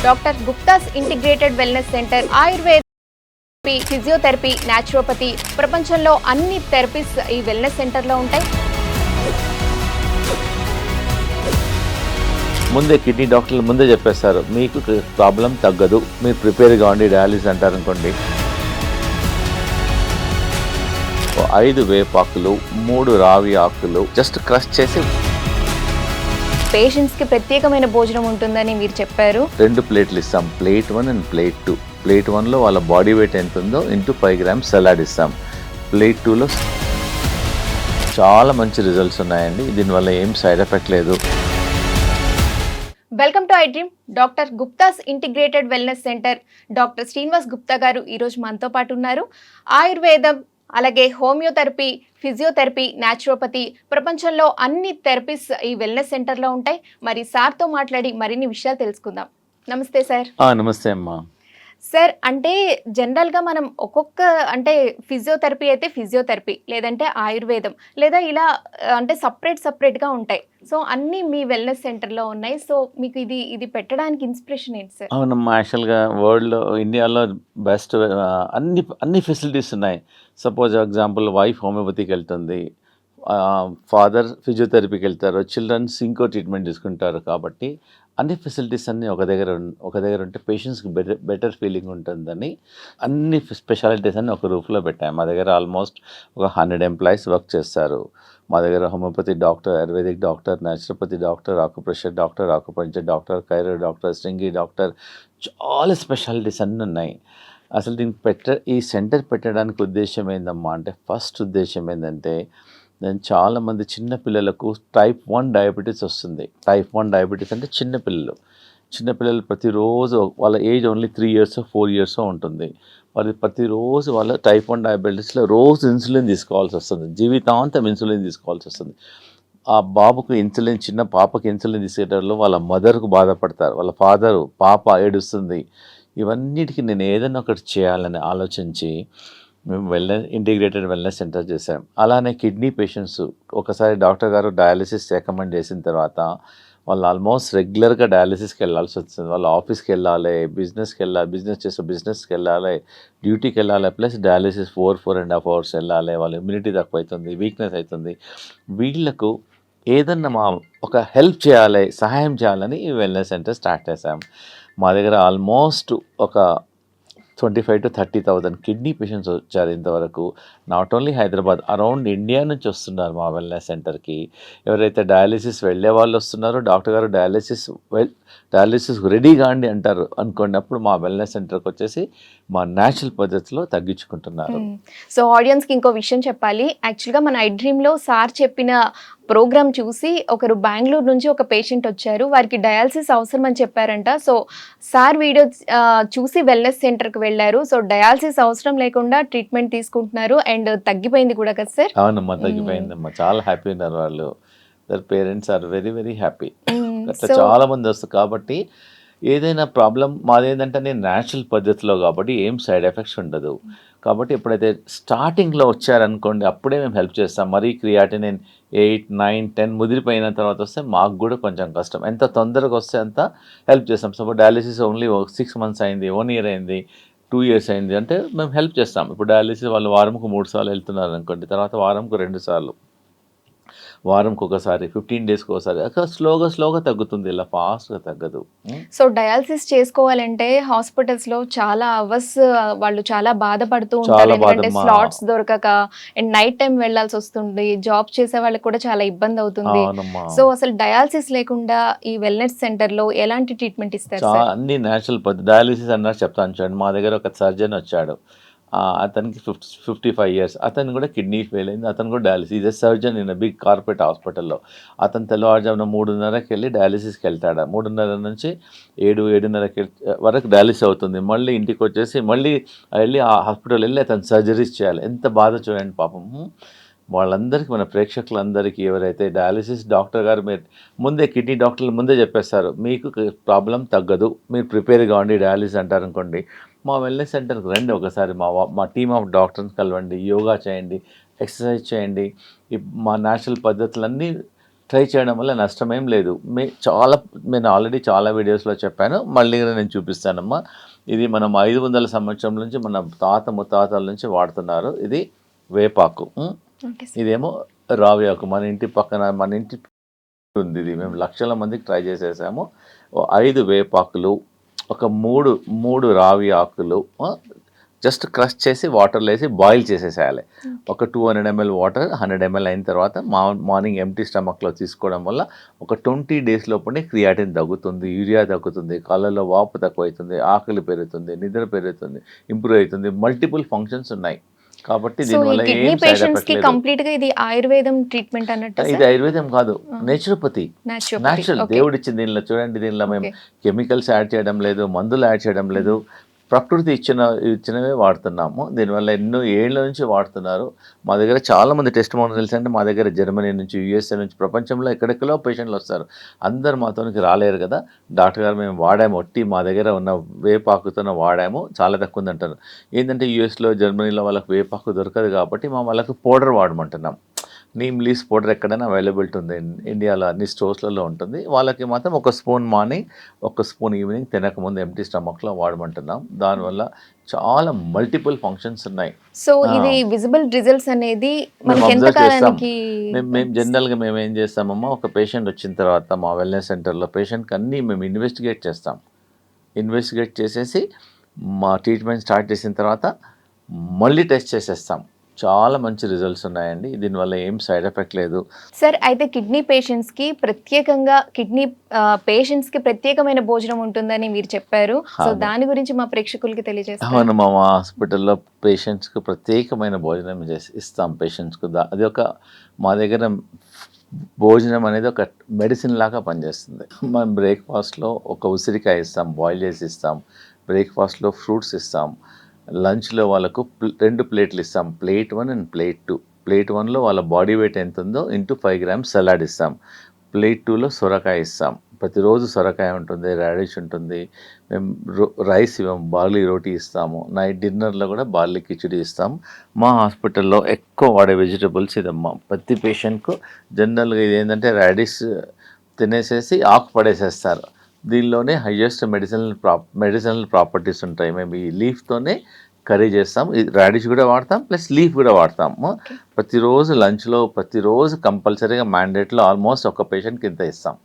Doctor Gupta's integrated wellness centre Ayurveda physiotherapy, naturopathy, ప్రపంచంలో అన్ని therapies ఈ వెల్నెస్ సెంటర్లో ఉంటాయి. ముందే కిడ్నీ డాక్టర్లు ముందే చెప్పేస్తారు, మీకు ప్రాబ్లం తగ్గదు, మీరు ప్రిపేర్గా ఉండి డయాలిసిస్ అంటారనుకోండి. 5 వేపాకులు, 3 రావి ఆకులు జస్ట్ క్రష్ చేసి పేషెంట్స్కి ప్రత్యేకమైన భోజనం ఉంటుందని మీరు చెప్పారు. 2 ప్లేట్లు ఇస్తాం, ప్లేట్ 1 అండ్ ప్లేట్ 2. ప్లేట్ 1లో వాళ్ళ బాడీ వెయిట్ ఎంత ఉందో ఇంటూ 5 grams సలాడ్ ఇస్తాం. ప్లేట్ 2లో చాలా మంచి రిజల్ట్స్ ఉన్నాయండి. దీనివల్ల ఏం సైడ్ ఎఫెక్ట్ లేదు. Welcome to iDream. Doctor Gupta's integrated wellness centre doctor Srinivas Gupta garu ఈరోజు మనతో పాటు ఉన్నారు. ఆయుర్వేదం, అలాగే హోమియోథెరపీ, ఫిజియోథెరపీ, న్యాచురోపతి, ప్రపంచంలో అన్ని థెరపీస్ ఈ వెల్నెస్ సెంటర్లో ఉంటాయి. మరి సార్తో మాట్లాడి మరిన్ని విషయాలు తెలుసుకుందాం. నమస్తే సార్. నమస్తే అమ్మా. సార్, అంటే జనరల్గా మనం ఒక్కొక్క అంటే ఫిజియోథెరపీ అయితే ఫిజియోథెరపీ, లేదంటే ఆయుర్వేదం, లేదా ఇలా అంటే సపరేట్గా ఉంటాయి. సో అన్నీ మీ వెల్నెస్ సెంటర్లో ఉన్నాయి. సో మీకు ఇది పెట్టడానికి ఇన్స్పిరేషన్ ఏంటి సార్? అవునమ్మా, యాక్చువల్గా వరల్డ్లో ఇండియాలో బెస్ట్ అన్ని ఫెసిలిటీస్ ఉన్నాయి. సపోజ్ ఎగ్జాంపుల్, వైఫ్ హోమియోపతికి వెళ్తుంది, ఫాదర్ ఫిజియోథెరపీకి వెళ్తారు, చిల్డ్రన్స్ ఇంకో ట్రీట్మెంట్ తీసుకుంటారు. కాబట్టి అన్ని ఫెసిలిటీస్ అన్నీ ఒక దగ్గర ఉంటే పేషెంట్స్కి బెటర్ ఫీలింగ్ ఉంటుందని అన్ని స్పెషాలిటీస్ అన్ని ఒక రూఫ్లో పెట్టాము. మా దగ్గర ఆల్మోస్ట్ ఒక 100 ఎంప్లాయీస్ వర్క్ చేస్తారు. మా దగ్గర homeopathy doctor, ayurvedic doctor, naturopathy doctor, acupressure doctor, acupuncture doctor, chiro doctor, స్ట్రింగి డాక్టర్, చాలా స్పెషాలిటీస్ అన్నీ ఉన్నాయి. అసలు ఈ సెంటర్ పెట్టడానికి ఉద్దేశం ఏందమ్మా అంటే, ఫస్ట్ ఉద్దేశం ఏంటంటే, నేను చాలామంది చిన్నపిల్లలకు టైప్ 1 డయాబెటీస్ వస్తుంది. టైప్ 1 డయాబెటీస్ అంటే చిన్నపిల్లలు ప్రతిరోజు వాళ్ళ ఏజ్ ఓన్లీ 3 years 4 years ఉంటుంది. వాళ్ళు ప్రతిరోజు వాళ్ళ టైప్ 1 డయాబెటీస్లో రోజు ఇన్సులిన్ తీసుకోవాల్సి వస్తుంది. జీవితాంతం ఇన్సులిన్ తీసుకోవాల్సి వస్తుంది. ఆ బాబుకు ఇన్సులిన్, చిన్న పాపకి ఇన్సులిన్ తీసేటప్పుడు వాళ్ళ మదర్కు బాధపడతారు, వాళ్ళ ఫాదరు, పాప ఏడుస్తుంది. ఇవన్నిటికీ నేను ఏదైనా ఒకటి చేయాలని ఆలోచించి మేము ఇంటిగ్రేటెడ్ వెల్నెస్ సెంటర్ చేసాం. అలానే కిడ్నీ పేషెంట్స్ ఒకసారి డాక్టర్ గారు డయాలిసిస్ రికమెండ్ చేసిన తర్వాత వాళ్ళు ఆల్మోస్ట్ రెగ్యులర్గా డయాలిసిస్కి వెళ్ళాల్సి వస్తుంది. వాళ్ళు ఆఫీస్కి వెళ్ళాలి, బిజినెస్కి వెళ్ళాలి, డ్యూటీకి వెళ్ళాలి, ప్లస్ డయాలిసిస్ 4.5 hours వెళ్ళాలి. వాళ్ళ ఇమ్యూనిటీ తక్కువ అవుతుంది, వీక్నెస్ అవుతుంది. వీళ్లకు ఏదన్నా ఒక హెల్ప్ చేయాలి, సహాయం చేయాలని ఈ వెల్నెస్ సెంటర్ స్టార్ట్ చేసాం. మా దగ్గర ఆల్మోస్ట్ ఒక 25,000 to 30,000 కిడ్నీ పేషెంట్స్ వచ్చారు ఇంతవరకు. Not only Hyderabad, around India నుంచి వస్తున్నారు మా వెల్నెస్ సెంటర్కి. ఎవరైతే డయాలిసిస్ వెళ్ళే వాళ్ళు వస్తున్నారో, డాక్టర్ గారు డయాలిసిస్ రెడీగా అండి అంటారు అనుకోండి, అప్పుడు మా వెల్నెస్ సెంటర్కి వచ్చేసి మా న్యాచురల్ పద్ధతిలో తగ్గించుకుంటున్నారు. సో ఆడియన్స్కి ఇంకో విషయం చెప్పాలి. యాక్చువల్గా మన ఐ డ్రీమ్లో సార్ చెప్పిన ప్రోగ్రామ్ చూసి ఒకరు బెంగళూరు నుంచి ఒక పేషెంట్ వచ్చారు, వారికి డయాలసిస్ అవసరం అని చెప్పారంట. సో సార్ వీడియో చూసి వెల్నెస్ సెంటర్కి వెళ్ళారు. సో డయాలసిస్ అవసరం లేకుండా ట్రీట్మెంట్ తీసుకుంటున్నారు అండ్ తగ్గిపోయింది కూడా కదా సార్? అవునమ్మా, తగ్గిపోయిందమ్మా. చాలా హ్యాపీ ఉన్నారు వాళ్ళు. Their parents are very very happy. అట్లా చాలా మంది వస్తారు. కాబట్టి ఏదైనా ప్రాబ్లం మాదేంటంటే, నేను న్యాచురల్ పద్ధతిలో కాబట్టి ఏం సైడ్ ఎఫెక్ట్స్ ఉండదు. కాబట్టి ఎప్పుడైతే స్టార్టింగ్లో వచ్చారనుకోండి, అప్పుడే మేము హెల్ప్ చేస్తాం. మరీ క్రియాటినిన్ 8, 9, 10 ముదిరిపోయిన తర్వాత వస్తే మాకు కూడా కొంచెం కష్టం. ఎంత తొందరగా వస్తే అంత హెల్ప్ చేస్తాం. సపోజ్ డయాలిసిస్ ఓన్లీ 6 months అయింది, 1 year అయింది, 2 years అయింది అంటే మేము హెల్ప్ చేస్తాం. ఇప్పుడు డయాలిసిస్ వాళ్ళు వారంకు 3 సార్లు వెళ్తున్నారు అనుకోండి, తర్వాత వారంకు 2 సార్లు, వారంకి ఒకసారి, 15 daysకి ఒకసారి, అక్కడ స్లోగా తగ్గుతుంది, ఇలా ఫాస్ట్గా తగ్గదు. సో డయాలసిస్ చేసుకోవాలంటే హాస్పిటల్స్లో చాలా అవర్స్ వాళ్ళు చాలా బాధపడుతూ ఉంటారు. ఎందుకంటే స్లాట్స్ దొరకక అండ్ నైట్ టైం వెళ్ళాల్సి వస్తుంది. జాబ్ చేసే వాళ్ళకి కూడా చాలా ఇబ్బంది అవుతుంది. సో అసలు డయాలసిస్ లేకుండా ఈ వెల్నెస్ సెంటర్లో ఎలాంటి ట్రీట్మెంట్ ఇస్తారు? అన్ని న్యాచురల్ పద్ధతి. డయాలిసిస్ అన్నారు చెప్తాను చూడండి. మా దగ్గర ఒక సర్జన్ వచ్చాడు, అతనికి 55 years, అతను కూడా కిడ్నీ ఫెయిల్ అయింది, అతను కూడా dialysis. Is a surgeon in big corporate హాస్పిటల్లో. అతను తెల్లవారుజామున 3:30కి వెళ్ళి డయాలిసిస్కి వెళ్తాడు. 3:30 నుంచి 7:30 వరకు డయాలిసిస్ అవుతుంది. మళ్ళీ ఇంటికి వచ్చేసి మళ్ళీ వెళ్ళి ఆ హాస్పిటల్ వెళ్ళి అతను సర్జరీస్ చేయాలి. ఎంత బాధ చూడండి పాపం. వాళ్ళందరికీ, మన ప్రేక్షకులందరికీ, ఎవరైతే డయాలిసిస్ డాక్టర్ గారు మీరు ముందే కిడ్నీ డాక్టర్లు ముందే చెప్పేస్తారు, మీకు ప్రాబ్లం తగ్గదు, మీరు ప్రిపేర్గా ఉండి డయాలిసిస్ అంటారనుకోండి, మా వెల్నెస్ సెంటర్కి రండి, ఒకసారి మా టీమ్ ఆఫ్ డాక్టర్స్ కలవండి, యోగా చేయండి, ఎక్సర్సైజ్ చేయండి. మా న్యాచురల్ పద్ధతులన్నీ ట్రై చేయడం వల్ల నష్టమేం లేదు. నేను ఆల్రెడీ చాలా వీడియోస్లో చెప్పాను, మళ్ళీ నేను చూపిస్తానమ్మా. ఇది మనం 500 సంవత్సరం నుంచి మన ముత్తాతల నుంచి వాడుతున్నారు. ఇది వేపాకు. Okay sir. ఇదేమో రావి ఆకు. మన ఇంటి పక్కన మన ఇంటి ఉంది. ఇది మేము లక్షల మందికి ట్రై చేసేసాము. 5 వేపాకులు, ఒక 3 రావి ఆకులు జస్ట్ క్రష్ చేసి వాటర్లో వేసి బాయిల్ చేసేసేయాలి. ఒక 200 ml వాటర్ 100 ml అయిన తర్వాత మార్నింగ్ ఎంటీ స్టమక్లో తీసుకోవడం వల్ల ఒక 20 days లోపలే క్రియాటిన్ తగ్గుతుంది, యూరియా తగ్గుతుంది, కళ్ళలో వాపు తక్కువ అవుతుంది, ఆకలి పెరుగుతుంది, నిద్ర పెరుగుతుంది, ఇంప్రూవ్ అవుతుంది. మల్టిపుల్ ఫంక్షన్స్ ఉన్నాయి. కాబట్టి సో ఈ దీనివల్ల కిడ్నీ ఏం సైడ్ పేషెంట్స్ ఎఫెక్ట్ కి లేదు. కంప్లీట్ గా ఇది ఆయుర్వేదం ట్రీట్మెంట్ అన్నట్టు ఇది ఆయుర్వేదం కాదు, నేచురోపతి. న్యాచురల్. న్యాచురల్ దేవుడు ఇచ్చింది. దీనిలో చూడండి, దీనిలో మేము కెమికల్స్ యాడ్ చేయడం లేదు, మందులు యాడ్ చేయడం లేదు, ప్రకృతి ఇచ్చినవే వాడుతున్నాము. దీనివల్ల ఎన్నో ఏళ్ళ నుంచి వాడుతున్నారు. మా దగ్గర చాలామంది టెస్టిమోనియల్స్ అంటే మా దగ్గర జర్మనీ నుంచి, యూఎస్ఏ నుంచి, ప్రపంచంలో ఎక్కడెక్కడో పేషెంట్లు వస్తారు. అందరు మాతోనికి రాలేరు కదా. డాక్టర్ గారు మేము వాడాము, మా దగ్గర ఉన్న వేపాకుతో వాడాము, చాలా తక్కువ ఉందంటారు. ఏంటంటే యూఎస్లో, జర్మనీలో వాళ్ళకి వేపాకు దొరకదు కాబట్టి వాళ్ళకి పౌడర్ వాడమంటున్నాం. నీమ్ లీవ్స్ పౌడర్ ఎక్కడైనా అవైలబిలిటీ ఉంది, ఇండియాలో అన్ని స్టోర్స్లలో ఉంటుంది. వాళ్ళకి మాత్రం ఒక స్పూన్ మార్నింగ్, ఒక స్పూన్ ఈవినింగ్ తినకముందు ఎంటీ స్టమక్లో వాడమంటున్నాం. దానివల్ల చాలా మల్టిపుల్ ఫంక్షన్స్ ఉన్నాయి. సో ఇది విజిబుల్ రిజల్ట్స్ అనేది మనకి ఎంత అబ్జర్వ్ చేస్తాం. కాలానికి మేము జనరల్గా మేము ఏం చేస్తామమ్మా, ఒక పేషెంట్ వచ్చిన తర్వాత మా వెల్నెస్ సెంటర్లో పేషెంట్కి అన్నీ మేము ఇన్వెస్టిగేట్ చేస్తాం. ఇన్వెస్టిగేట్ చేసేసి మా ట్రీట్మెంట్ స్టార్ట్ చేసిన తర్వాత మళ్ళీ టెస్ట్ చేసేస్తాం. చాలా మంచి రిజల్ట్స్ ఉన్నాయండి. దీనివల్ల ఏం సైడ్ ఎఫెక్ట్ లేదు. సార్ అయితే కిడ్నీ పేషెంట్స్ కి ప్రత్యేకంగా పేషెంట్స్ కి ప్రత్యేకమైన భోజనం ఉంటుందని మీరు చెప్పారు. సో దాని గురించి మా ప్రేక్షకులకి తెలియజేస్తాను. అవును, మా హాస్పిటల్లో పేషెంట్స్కి ప్రత్యేకమైన భోజనం ఇస్తాం. పేషెంట్స్కు అది ఒక మా దగ్గర భోజనం అనేది ఒక మెడిసిన్ లాగా పనిచేస్తుంది. మనం బ్రేక్ఫాస్ట్లో ఒక ఉసిరికాయ ఇస్తాం, బాయిల్ చేసి ఇస్తాం. బ్రేక్ఫాస్ట్లో ఫ్రూట్స్ ఇస్తాం. లంచ్లో వాళ్ళకు 2 ప్లేట్లు ఇస్తాం, ప్లేట్ 1 అండ్ ప్లేట్ 2. ప్లేట్ 1లో వాళ్ళ బాడీ వెయిట్ ఎంత ఉందో ఇంటూ 5 grams సలాడ్ ఇస్తాం. ప్లేట్ 2లో సొరకాయ ఇస్తాం. ప్రతిరోజు సొరకాయ ఉంటుంది, రాడిష్ ఉంటుంది. మేము రైస్ ఇవ్వం, బార్లీ రోటీ ఇస్తాము. నైట్ డిన్నర్లో కూడా బార్లీ కిచిడి ఇస్తాం. మా హాస్పిటల్లో ఎక్కువ వాడే వెజిటబుల్స్ ఇదమ్మా. ప్రతి పేషెంట్కు జనరల్గా ఇది ఏంటంటే రాడిష్ తినేసేసి ఆకు పడేసేస్తారు. దీనిలోనే హయ్యెస్ట్ మెడిసినల్ ప్రాపర్టీస్ ఉంటాయి. మేము ఈ లీఫ్తోనే కర్రీ చేస్తాం. రాడిష్ కూడా వాడతాం, ప్లస్ లీఫ్ కూడా వాడతాము. ప్రతిరోజు లంచ్లో ప్రతిరోజు కంపల్సరీగా మ్యాండేట్లో ఆల్మోస్ట్ ఒక పేషెంట్కి ఇంత ఇస్తాం.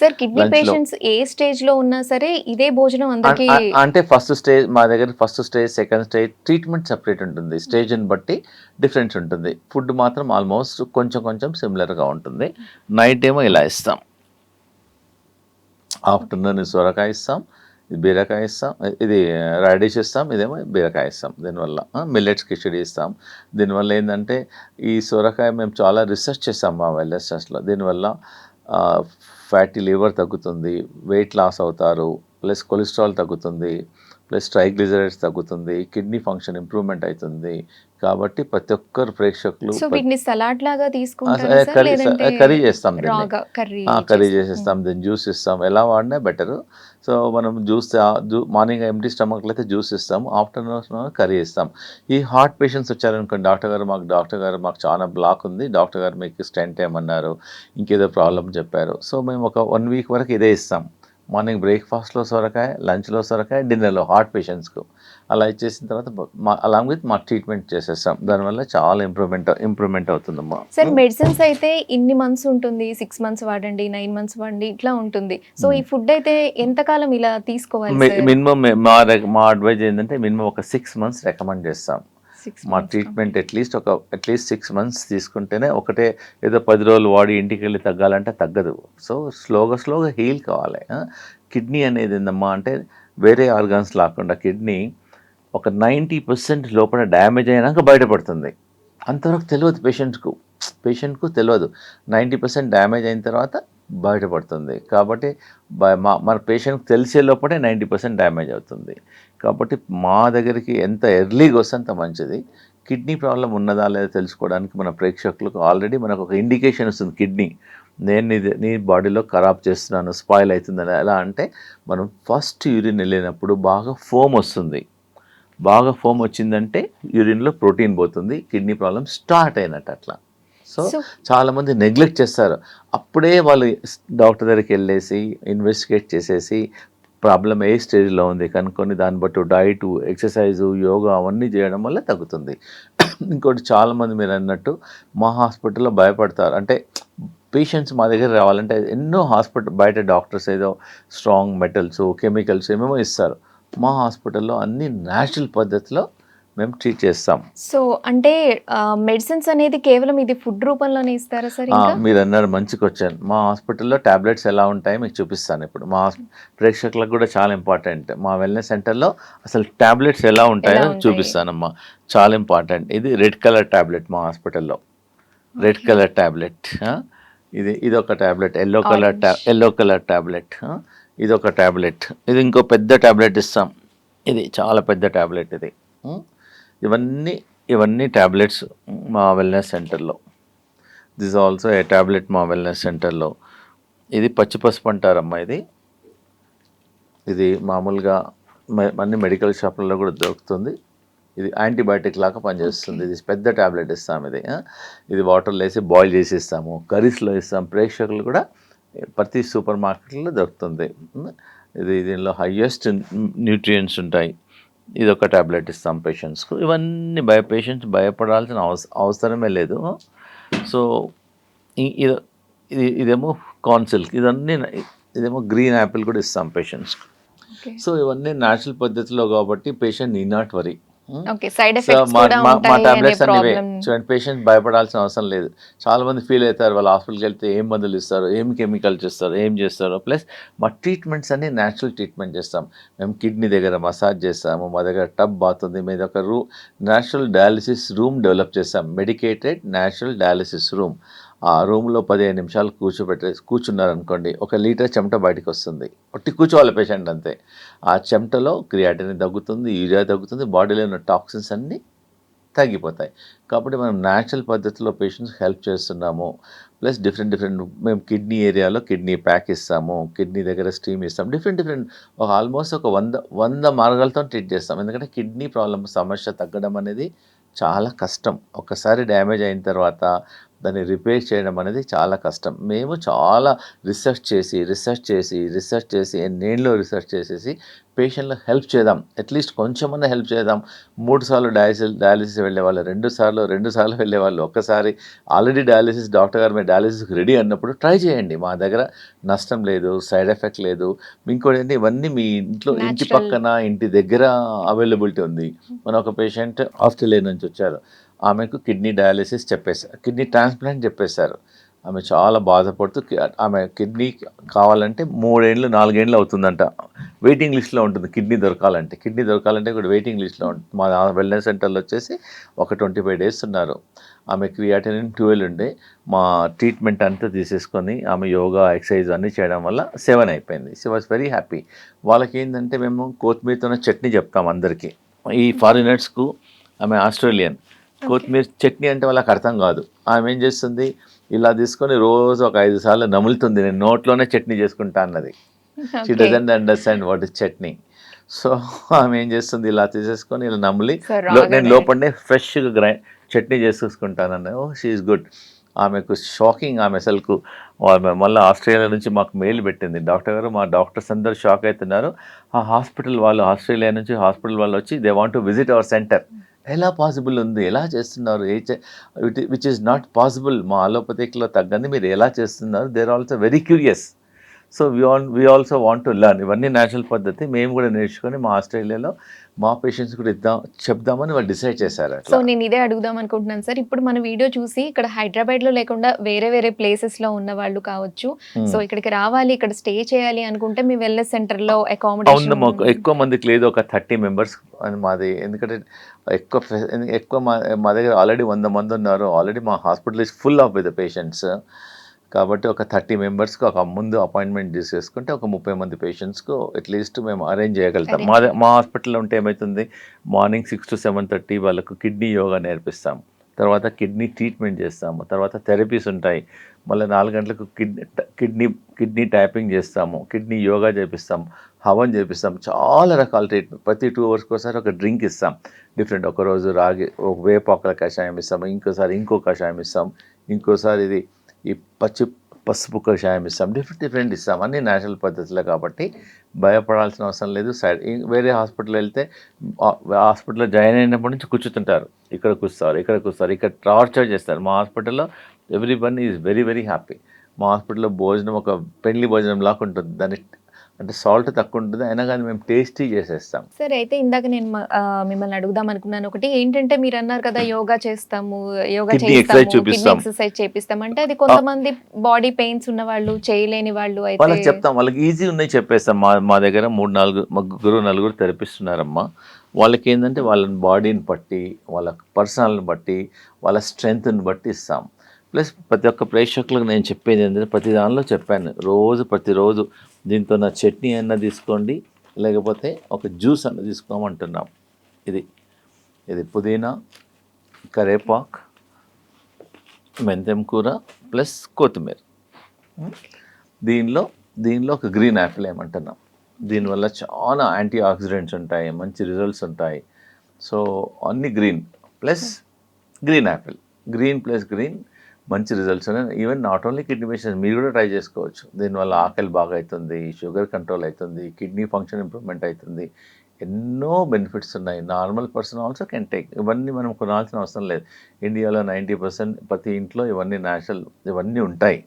సార్ కిడ్నీ పేషెంట్స్ ఏ స్టేజ్ లో ఉన్నా సరే ఇదే భోజనం అందరికీ అంటే ఫస్ట్ స్టేజ్ మా దగ్గర, first stage, second stage, treatment separate ఉంటుంది. స్టేజ్ని బట్టి డిఫరెన్స్ ఉంటుంది. ఫుడ్ మాత్రం ఆల్మోస్ట్ కొంచెం సిమిలర్గా ఉంటుంది. నైట్ ఏమో ఇలా ఇస్తాం, ఆఫ్టర్నూన్ సొరకాయ ఇస్తాం, ఇది బీరకాయ ఇస్తాం, ఇది రాడిష్ ఇస్తాం, ఇదేమో బీరకాయ ఇస్తాం. దీనివల్ల మిల్లెట్స్ కిచడీ ఇస్తాం. దీనివల్ల ఏంటంటే ఈ సొరకాయ మేము చాలా రిసెర్చ్ చేస్తాం మా వెల్నెస్ ట్రస్ట్లో. దీనివల్ల ఫ్యాటీ లివర్ తగ్గుతుంది, వెయిట్ లాస్ అవుతారు, ప్లస్ కొలెస్ట్రాల్ తగ్గుతుంది, ప్లస్ ట్రైగ్లిజరైడ్స్ తగ్గుతుంది, కిడ్నీ ఫంక్షన్ ఇంప్రూవ్మెంట్ అవుతుంది. కాబట్టి ప్రతి ఒక్కరు ప్రేక్షకులు వీటిని సలాడ్ లాగా తీసుకుంటారు, కర్రీ చేస్తాం, కర్రీ చేసి చేసేస్తాం, దీన్ని జ్యూస్ ఇస్తాం. ఎలా వాడినా బెటరు. సో మనం మార్నింగ్ ఎంటీ స్టమక్లో అయితే జ్యూస్ ఇస్తాం, ఆఫ్టర్నూన్ కర్రీ ఇస్తాం. ఈ హార్ట్ పేషెంట్స్ వచ్చారనుకోండి, డాక్టర్ గారు మాకు చాలా బ్లాక్ ఉంది, డాక్టర్ గారు మీకు స్టెంట్ ఏమన్నారు, ఇంకేదో ప్రాబ్లం చెప్పారు. సో మేము ఒక 1 week వరకు ఇదే ఇస్తాం. మార్నింగ్ బ్రేక్ఫాస్ట్లో సొరకాయ, లంచ్లో సొరకాయ, డిన్నర్లో హార్ట్ పేషెంట్స్కు అలా ఇచ్చేసిన తర్వాత అలాంగ్ విత్ మా ట్రీట్మెంట్ చేసేస్తాం. దానివల్ల చాలా ఇంప్రూవ్మెంట్ అవుతుందమ్మా. సార్ మెడిసిన్స్ అయితే ఇన్ని మంత్స్ ఉంటుంది, 6 months వాడండి, 9 months వాడండి, ఇట్లా ఉంటుంది. సో ఈ ఫుడ్ అయితే ఎంతకాలం ఇలా తీసుకోవాలి? మినిమం మా అడ్వైజ్ ఏంటంటే మినిమం ఒక 6 months రికమెండ్ చేస్తాం. మా ట్రీట్మెంట్ అట్లీస్ట్ 6 months తీసుకుంటేనే, ఒకటే ఏదో 10 రోజులు వాడి ఇంటికి వెళ్ళి తగ్గాలంటే తగ్గదు. సో స్లోగా హీల్ కావాలి. కిడ్నీ అనేది ఏందమ్మా అంటే వేరే ఆర్గాన్స్ లాకుండా కిడ్నీ ఒక 90% లోపల డ్యామేజ్ అయినాక బయటపడుతుంది. అంతవరకు తెలియదు పేషెంట్కు తెలియదు. 90% డ్యామేజ్ అయిన తర్వాత బయటపడుతుంది. కాబట్టి మన పేషెంట్కి తెలిసే లోపలే 90% డ్యామేజ్ అవుతుంది. కాబట్టి మా దగ్గరికి ఎంత ఎర్లీగా వస్తే అంత మంచిది. కిడ్నీ ప్రాబ్లం ఉన్నదా లేదా తెలుసుకోవడానికి మన ప్రేక్షకులకు ఆల్రెడీ మనకు ఒక ఇండికేషన్ వస్తుంది. కిడ్నీ నీ బాడీలో ఖరాబ్ చేస్తున్నాను, స్పాయిల్ అవుతుందని. ఎలా అంటే మనం ఫస్ట్ యూరిన్ వెళ్ళినప్పుడు బాగా ఫోమ్ వస్తుంది. బాగా ఫోమ్ వచ్చిందంటే యూరిన్లో ప్రోటీన్ పోతుంది, కిడ్నీ ప్రాబ్లం స్టార్ట్ అయినట్టు అట్లా. సో సో చాలామంది నెగ్లెక్ట్ చేస్తారు. అప్పుడే వాళ్ళు డాక్టర్ దగ్గరికి వెళ్ళేసి ఇన్వెస్టిగేట్ చేసేసి ప్రాబ్లం ఏ స్టేజ్లో ఉంది కనుక్కొని దాన్ని బట్టి డైటు, ఎక్సర్సైజు, యోగా అవన్నీ చేయడం వల్ల తగ్గుతుంది. ఇంకోటి చాలామంది మీరు అన్నట్టు మా హాస్పిటల్లో భయపడతారు. అంటే పేషెంట్స్ మా దగ్గర రావాలంటే ఎన్నో హాస్పిటల్ బయట డాక్టర్స్ ఏదో స్ట్రాంగ్ మెటల్స్, కెమికల్స్ ఏమేమో ఇస్తారు. మా హాస్పిటల్లో అన్ని న్యాచురల్ పద్ధతిలో మేము ట్రీట్ చేస్తాం. సో అంటే మెడిసిన్స్ అనేది కేవలం ఇది ఫుడ్ రూపంలోనే ఇస్తారా సార్ ఇంకా? మీరు అన్నారు మంచి క్వశ్చన్. మా హాస్పిటల్లో టాబ్లెట్స్ ఎలా ఉంటాయో మీకు చూపిస్తాను ఇప్పుడు. మా ప్రేక్షకులకు కూడా చాలా ఇంపార్టెంట్. మా వెల్నెస్ సెంటర్లో అసలు టాబ్లెట్స్ ఎలా ఉంటాయో ఎలా ఉంటాయి? చూపిస్తానమ్మా. చాలా ఇంపార్టెంట్. ఇది రెడ్ కలర్ టాబ్లెట్ మా హాస్పిటల్లో. Red colour tablet. ఇది ఒక టాబ్లెట్. Yellow colour tablet. ఇది ఒక టాబ్లెట్. ఇది ఇంకో పెద్ద టాబ్లెట్ ఇస్తాం. ఇది చాలా పెద్ద టాబ్లెట్ ఇది. ఇవన్నీ టాబ్లెట్స్ మా వెల్నెస్ సెంటర్లో. దిస్ ఆల్సో ఏ టాబ్లెట్ మా వెల్నెస్ సెంటర్లో. ఇది పచ్చి పసుపు అంటారమ్మా. ఇది మామూలుగా అన్ని మెడికల్ షాపులలో కూడా దొరుకుతుంది. ఇది యాంటీబయాటిక్ లాగా పనిచేస్తుంది. ఇది పెద్ద టాబ్లెట్ ఇస్తాం. ఇది వాటర్లో వేసి బాయిల్ చేసి ఇస్తాము, కర్రీస్లో ఇస్తాం. ప్రేక్షకులు కూడా ప్రతి సూపర్ మార్కెట్లో దొరుకుతుంది. దీనిలో హయ్యెస్ట్ న్యూట్రియంట్స్ ఉంటాయి. ఇది ఒక టాబ్లెట్ ఇస్తాం పేషెంట్స్కు. ఇవన్నీ పేషెంట్స్ భయపడాల్సిన అవసరమే లేదు. సో ఇదేమో కాన్సిల్క్, ఇదేమో గ్రీన్ యాపిల్ కూడా ఇస్తాం పేషెంట్స్కి. సో ఇవన్నీ న్యాచురల్ పద్ధతిలో కాబట్టి patient need not worry. So మా టాబ్లెట్స్ అన్ని చూడండి, పేషెంట్ భయపడాల్సిన అవసరం లేదు. చాలామంది ఫీల్ అవుతారు వాళ్ళు హాస్పిటల్కి వెళ్తే ఏం మందులు ఇస్తారు, ఏం కెమికల్స్ ఇస్తారు, ఏం చేస్తారు. ప్లస్ మా ట్రీట్మెంట్స్ అన్ని న్యాచురల్ ట్రీట్మెంట్ చేస్తాం. మేము కిడ్నీ దగ్గర మసాజ్ చేస్తాము, మా దగ్గర టబ్ బాత్ ఉంది, మీద ఒక న్యాచురల్ డయాలిసిస్ రూమ్ డెవలప్ చేస్తాం. Medicated natural dialysis room. ఆ రూమ్లో 15 నిమిషాలు కూర్చున్నారనుకోండి, 1 లీటర్ చెమట బయటకు వస్తుంది. ఒట్టి కూర్చోవాలి పేషెంట్ అంతే. ఆ చెమటలో క్రియాటినిన్ తగ్గుతుంది, యూరియా తగ్గుతుంది, బాడీలో ఉన్న టాక్సిన్స్ అన్నీ తగ్గిపోతాయి. కాబట్టి మనం న్యాచురల్ పద్ధతిలో పేషెంట్స్ హెల్ప్ చేస్తున్నాము. ప్లస్ డిఫరెంట్ మేము కిడ్నీ ఏరియాలో కిడ్నీ ప్యాక్ ఇస్తాము, కిడ్నీ దగ్గర స్టీమ్ ఇస్తాం. డిఫరెంట్ ఆల్మోస్ట్ ఒక 100 మార్గాలతో ట్రీట్ చేస్తాం. ఎందుకంటే కిడ్నీ ప్రాబ్లం సమస్య తగ్గడం అనేది చాలా కష్టం. ఒక్కసారి డ్యామేజ్ అయిన తర్వాత దాన్ని రిపేర్ చేయడం అనేది చాలా కష్టం. మేము చాలా రిసెర్చ్ చేసి ఎన్నేళ్ళలో రిసెర్చ్ చేసేసి పేషెంట్లకు హెల్ప్ చేద్దాం, అట్లీస్ట్ కొంచెమన్నా హెల్ప్ చేద్దాం. 3 సార్లు డయాలిసిస్ వెళ్ళేవాళ్ళు, 2 సార్లు వెళ్ళేవాళ్ళు, ఒక్కసారి ఆల్రెడీ డాక్టర్ గారు మీరు డయాలిసిస్కి రెడీ అన్నప్పుడు ట్రై చేయండి. మా దగ్గర నష్టం లేదు, సైడ్ ఎఫెక్ట్ లేదు. ఇంకోటి ఏంటి, ఇవన్నీ మీ ఇంటి పక్కన ఇంటి దగ్గర అవైలబిలిటీ ఉంది. మన ఒక పేషెంట్ ఆస్ట్రేలియా నుంచి వచ్చారు. ఆమెకు కిడ్నీ డయాలిసిస్ కిడ్నీ ట్రాన్స్ప్లాంట్ చెప్పేశారు. ఆమె చాలా బాధపడుతూ ఆమె కిడ్నీ కావాలంటే 3 ఏళ్ళు 4 ఏళ్ళు అవుతుందంట. వెయిటింగ్ లిస్ట్లో ఉంటుంది కిడ్నీ దొరకాలంటే కూడా వెయిటింగ్ లిస్ట్లో ఉంటుంది. మా వెల్నెస్ సెంటర్లో వచ్చేసి ఒక 25 డేస్ ఉన్నారు. ఆమె క్రియాటినిన్ 12 ఉండే. మా ట్రీట్మెంట్ అంతా తీసేసుకొని ఆమె యోగా, ఎక్సర్సైజ్ అన్నీ చేయడం వల్ల 7 అయిపోయింది. She was very happy. వాళ్ళకి ఏంటంటే మేము కొత్తిమీరతోనే చట్నీ చెప్తాం అందరికీ. ఈ ఫారినర్స్కు, ఆమె ఆస్ట్రేలియన్, కొత్తిమీర చట్నీ అంటే వాళ్ళకి అర్థం కాదు. ఆమె ఏం చేస్తుంది, ఇలా తీసుకొని రోజు ఒక 5 సార్లు నములుతుంది. నేను నోట్లోనే చట్నీ చేసుకుంటా అన్నది. She doesn't understand what is chutney. So ఆమె ఏం చేస్తుంది, ఇలా తీసేసుకొని ఇలా నమిలి నేను లోపలనే ఫ్రెష్గా చట్నీ చేసేసుకుంటానన్న. She is good. ఆమెకు షాకింగ్. ఆమె అసలుకు మళ్ళీ ఆస్ట్రేలియా నుంచి మాకు మెయిల్ పెట్టింది, డాక్టర్ గారు మా డాక్టర్స్ అందరూ షాక్ అవుతున్నారు. ఆ హాస్పిటల్ వాళ్ళు, ఆస్ట్రేలియా నుంచి హాస్పిటల్ వాళ్ళు వచ్చి they want to visit our centre. ఎలా పాసిబుల్ ఉంది, ఎలా చేస్తున్నారు, విచ్ ఈజ్ నాట్ పాసిబుల్. మా అలోపతిక్లో తగ్గంది మీరు ఎలా చేస్తున్నారు. They are also very curious. So we also want to learn. ఇవన్నీ న్యాచురల్ పద్ధతి మేము కూడా నేర్చుకొని మా ఆస్ట్రేలియాలో మా పేషెంట్స్ కూడా చెప్దామని వాళ్ళు డిసైడ్ చేశారు. సో నేను ఇదే అడుగుదాం అనుకుంటున్నాను సార్. ఇప్పుడు మన వీడియో చూసి ఇక్కడ హైదరాబాద్లో లేకుండా వేరే ప్లేసెస్లో ఉన్న వాళ్ళు కావచ్చు, సో ఇక్కడికి రావాలి, ఇక్కడ స్టే చేయాలి అనుకుంటే మీ వెల్నెస్ సెంటర్లో అకామిడేషన్ ఎక్కువ మందికి లేదు, ఒక 30 మెంబర్స్ అని మాది. ఎందుకంటే ఎక్కువ మా దగ్గర ఆల్రెడీ 100 మంది ఉన్నారు. ఆల్రెడీ మా hospital is full of with patients. కాబట్టి ఒక 30 మెంబర్స్కి ఒక ముందు అపాయింట్మెంట్ చేసుకుంటే ఒక 30 మంది పేషెంట్స్కు అట్లీస్ట్ మేము అరేంజ్ చేయగలుగుతాం. మా హాస్పిటల్లో ఉంటే ఏమవుతుంది, మార్నింగ్ 6 to 7:30 వాళ్ళకు కిడ్నీ యోగా నేర్పిస్తాం. తర్వాత కిడ్నీ ట్రీట్మెంట్ చేస్తాము, తర్వాత థెరపీస్ ఉంటాయి, మళ్ళీ 4 గంటలకు కిడ్నీ ట్యాపింగ్ చేస్తాము, కిడ్నీ యోగా చేపిస్తాము, హవన్ చేపిస్తాం, చాలా రకాల ట్రీట్మెంట్. ప్రతి 2 అవర్స్కి ఒకసారి ఒక డ్రింక్ ఇస్తాం డిఫరెంట్. ఒకరోజు రాగి ఒక వేపాకుల కషాయం ఇస్తాము, ఇంకోసారి ఇంకో కషాయం ఇస్తాం, ఇంకోసారి ఇది ఈ పసుపు కషాయం ఇస్తాం, డిఫరెంట్ ఇస్తాం. అన్నీ న్యాచురల్ పద్ధతులే కాబట్టి భయపడాల్సిన అవసరం లేదు. వేరే హాస్పిటల్ వెళ్తే హాస్పిటల్లో జాయిన్ అయినప్పటి నుంచి కూర్చుంటారు, ఇక్కడ కూర్చున్నారు, ఇక్కడ టార్చర్ చేస్తారు. మా హాస్పిటల్లో every one is very very happy. మా హాస్పిటల్లో భోజనం ఒక పెళ్లి భోజనం లాగా ఉంటుంది. దాన్ని అంటే సాల్ట్ తక్కువ ఉంటుంది, అయినా కానీ మేము టేస్టీ చేసేస్తాం. సరే, అయితే ఇందాక నేను మిమ్మల్ని అడుగుదాం అనుకున్నాను. ఒకటి ఏంటంటే మీరు అన్నారు కదా, యోగా చేస్తాము, యోగా కిడ్నీ ఎక్సర్సైజ్ చేపిస్తాం అంటే అది కొంతమంది బాడీ పెయిన్స్ ఉన్న వాళ్ళు, చేయలేని వాళ్ళు అయితే వాళ్ళకి చెప్తాం, వాళ్ళకి ఈజీ ఉన్నాయి చెప్పేస్తాం. మా దగ్గర 3-4 తెరపిస్తున్నారమ్మా. వాళ్ళకి ఏంటంటే వాళ్ళ బాడీని బట్టి, వాళ్ళ పర్సనల్ని బట్టి, వాళ్ళ స్ట్రెంగ్త్ని బట్టి ఇస్తాం. ప్లస్ ప్రతి ఒక్క ప్రేక్షకులకు నేను చెప్పేది ఏంటంటే, ప్రతి దానిలో చెప్పాను, ప్రతిరోజు దీంతో నా చట్నీ అన్న తీసుకోండి, లేకపోతే ఒక జ్యూస్ అన్న తీసుకోమంటున్నాం. ఇది పుదీనా, కరేపాకు, మెంతెం కూర ప్లస్ కొత్తిమీర. దీనిలో ఒక గ్రీన్ యాపిల్ ఏమంటున్నాం. దీనివల్ల చాలా యాంటీ ఆక్సిడెంట్స్ ఉంటాయి, మంచి రిజల్ట్స్ ఉంటాయి. సో అన్ని green plus green Apple, green plus green మంచి రిజల్ట్స్ ఉన్నాయి. Even not only kidney patients, మీరు కూడా ట్రై చేసుకోవచ్చు. దీనివల్ల ఆకలి బాగా అవుతుంది, షుగర్ కంట్రోల్ అవుతుంది, కిడ్నీ ఫంక్షన్ ఇంప్రూవ్మెంట్ అవుతుంది, ఎన్నో బెనిఫిట్స్ ఉన్నాయి. Normal person also can take. ఇవన్నీ మనం కొనాల్సిన అవసరం లేదు. ఇండియాలో 90% ప్రతి ఇంట్లో ఇవన్నీ న్యాచురల్, ఇవన్నీ ఉంటాయి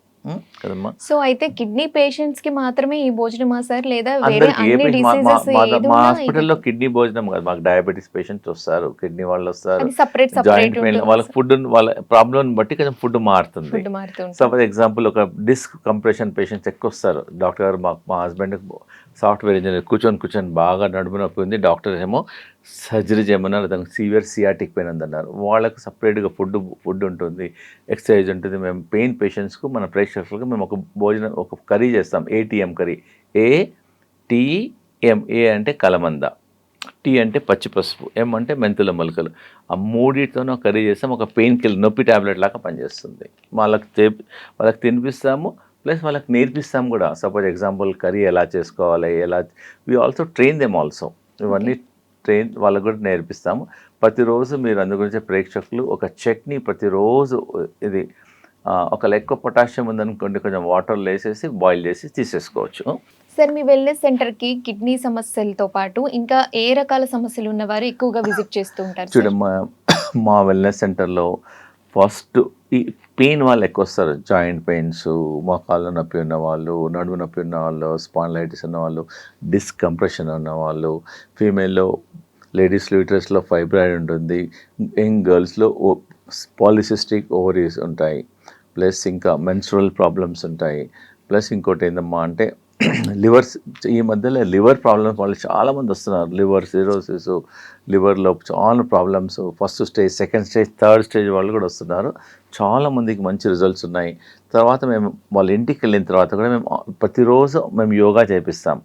కదమ్మా. సో అయితే కిడ్నీ పేషెంట్స్ కి మాత్రమే ఈ భోజనమా సార్, లేదా వేరే అందరికీ అన్ని డిసీజెస్ మా హాస్పిటల్లో కిడ్నీ భోజనం కాదు, మాకు డయాబెటీస్ పేషెంట్స్ వస్తారు, కిడ్నీ వాళ్ళు వస్తారు, సెపరేట్ జాయింట్ పెయిన్, వాళ్ళకి ఫుడ్ వాళ్ళ ప్రాబ్లం బట్టి కొంచెం ఫుడ్ మారుతుంది. సపోజ్ ఎగ్జాంపుల్ ఒక డిస్క్ కంప్రెషన్ పేషెంట్స్ ఎక్కువ వస్తారు. డాక్టర్ గారు మా హస్బెండ్ సాఫ్ట్వేర్ ఇంజనీర్, కూర్చొని బాగా నడుము నొప్పి ఉంది, డాక్టర్ ఏమో సర్జరీ చేయమన్నారు, దానికి సివియర్ సియాటిక్ పెయిన్ ఉందన్నారు. వాళ్ళకు సపరేట్గా ఫుడ్ ఉంటుంది, ఎక్సర్సైజ్ ఉంటుంది. మేము పెయిన్ పేషెంట్స్కు మన ప్రేక్షకులకు మేము ఒక కర్రీ చేస్తాం, ATM కర్రీ. ATM, ఏ అంటే కలమంద, టీ అంటే పచ్చిపసుపు, ఎం అంటే మెంతుల మొలకలు. ఆ మూడిటితోనూ కర్రీ చేస్తాం. ఒక పెయిన్ కిల్లర్, నొప్పి ట్యాబ్లెట్ లాగా పనిచేస్తుంది. వాళ్ళకి తినిపిస్తాము, ప్లస్ వాళ్ళకి నేర్పిస్తాం కూడా. సపోజ్ ఎగ్జాంపుల్ కర్రీ ఎలా చేసుకోవాలి, we also train them also. ఇవన్నీ వాళ్ళకు కూడా నేర్పిస్తాము. ప్రతిరోజు మీరు అందు గురించి ప్రేక్షకులు ఒక చట్నీ ప్రతిరోజు, ఇది ఒక ఎక్కువ పొటాషియం ఉందనుకోండి, కొంచెం వాటర్లో వేసేసి బాయిల్ చేసి తీసేసుకోవచ్చు. సార్, మీ వెల్నెస్ సెంటర్కి కిడ్నీ సమస్యలతో పాటు ఇంకా ఏ రకాల సమస్యలు ఉన్నవారు ఎక్కువగా విజిట్ చేస్తూ ఉంటారు? చూడమ్మా, మా వెల్నెస్ సెంటర్లో ఫస్ట్ ఈ పెయిన్ వాళ్ళు ఎక్కువ వస్తారు. జాయింట్ పెయిన్స్, మోకాళ్ళ నొప్పి ఉన్నవాళ్ళు, నడుము నొప్పి ఉన్నవాళ్ళు, స్పాండిలైటిస్ ఉన్నవాళ్ళు, డిస్క్ కంప్రెషన్ ఉన్నవాళ్ళు, ఫీమేల్లో లేడీస్లో యూటరస్లో ఫైబ్రాయిడ్ ఉంటుంది, యంగ్ గర్ల్స్లో పాలిసిస్టిక్ ఓవరీస్ ఉంటాయి, ప్లస్ ఇంకా మెన్స్ట్రువల్ ప్రాబ్లమ్స్ ఉంటాయి. ప్లస్ ఇంకోటి ఏందమ్మా అంటే ఈ మధ్యలో లివర్ ప్రాబ్లమ్స్ వాళ్ళు చాలామంది వస్తున్నారు. లివర్ సిరోసిస్, లివర్లో చాలా problems, first stage, second stage, third stage వాళ్ళు కూడా వస్తున్నారు. చాలామందికి మంచి రిజల్ట్స్ ఉన్నాయి. తర్వాత మేము వాళ్ళ ఇంటికి వెళ్ళిన తర్వాత కూడా ప్రతిరోజు మేము యోగా చేపిస్తాం,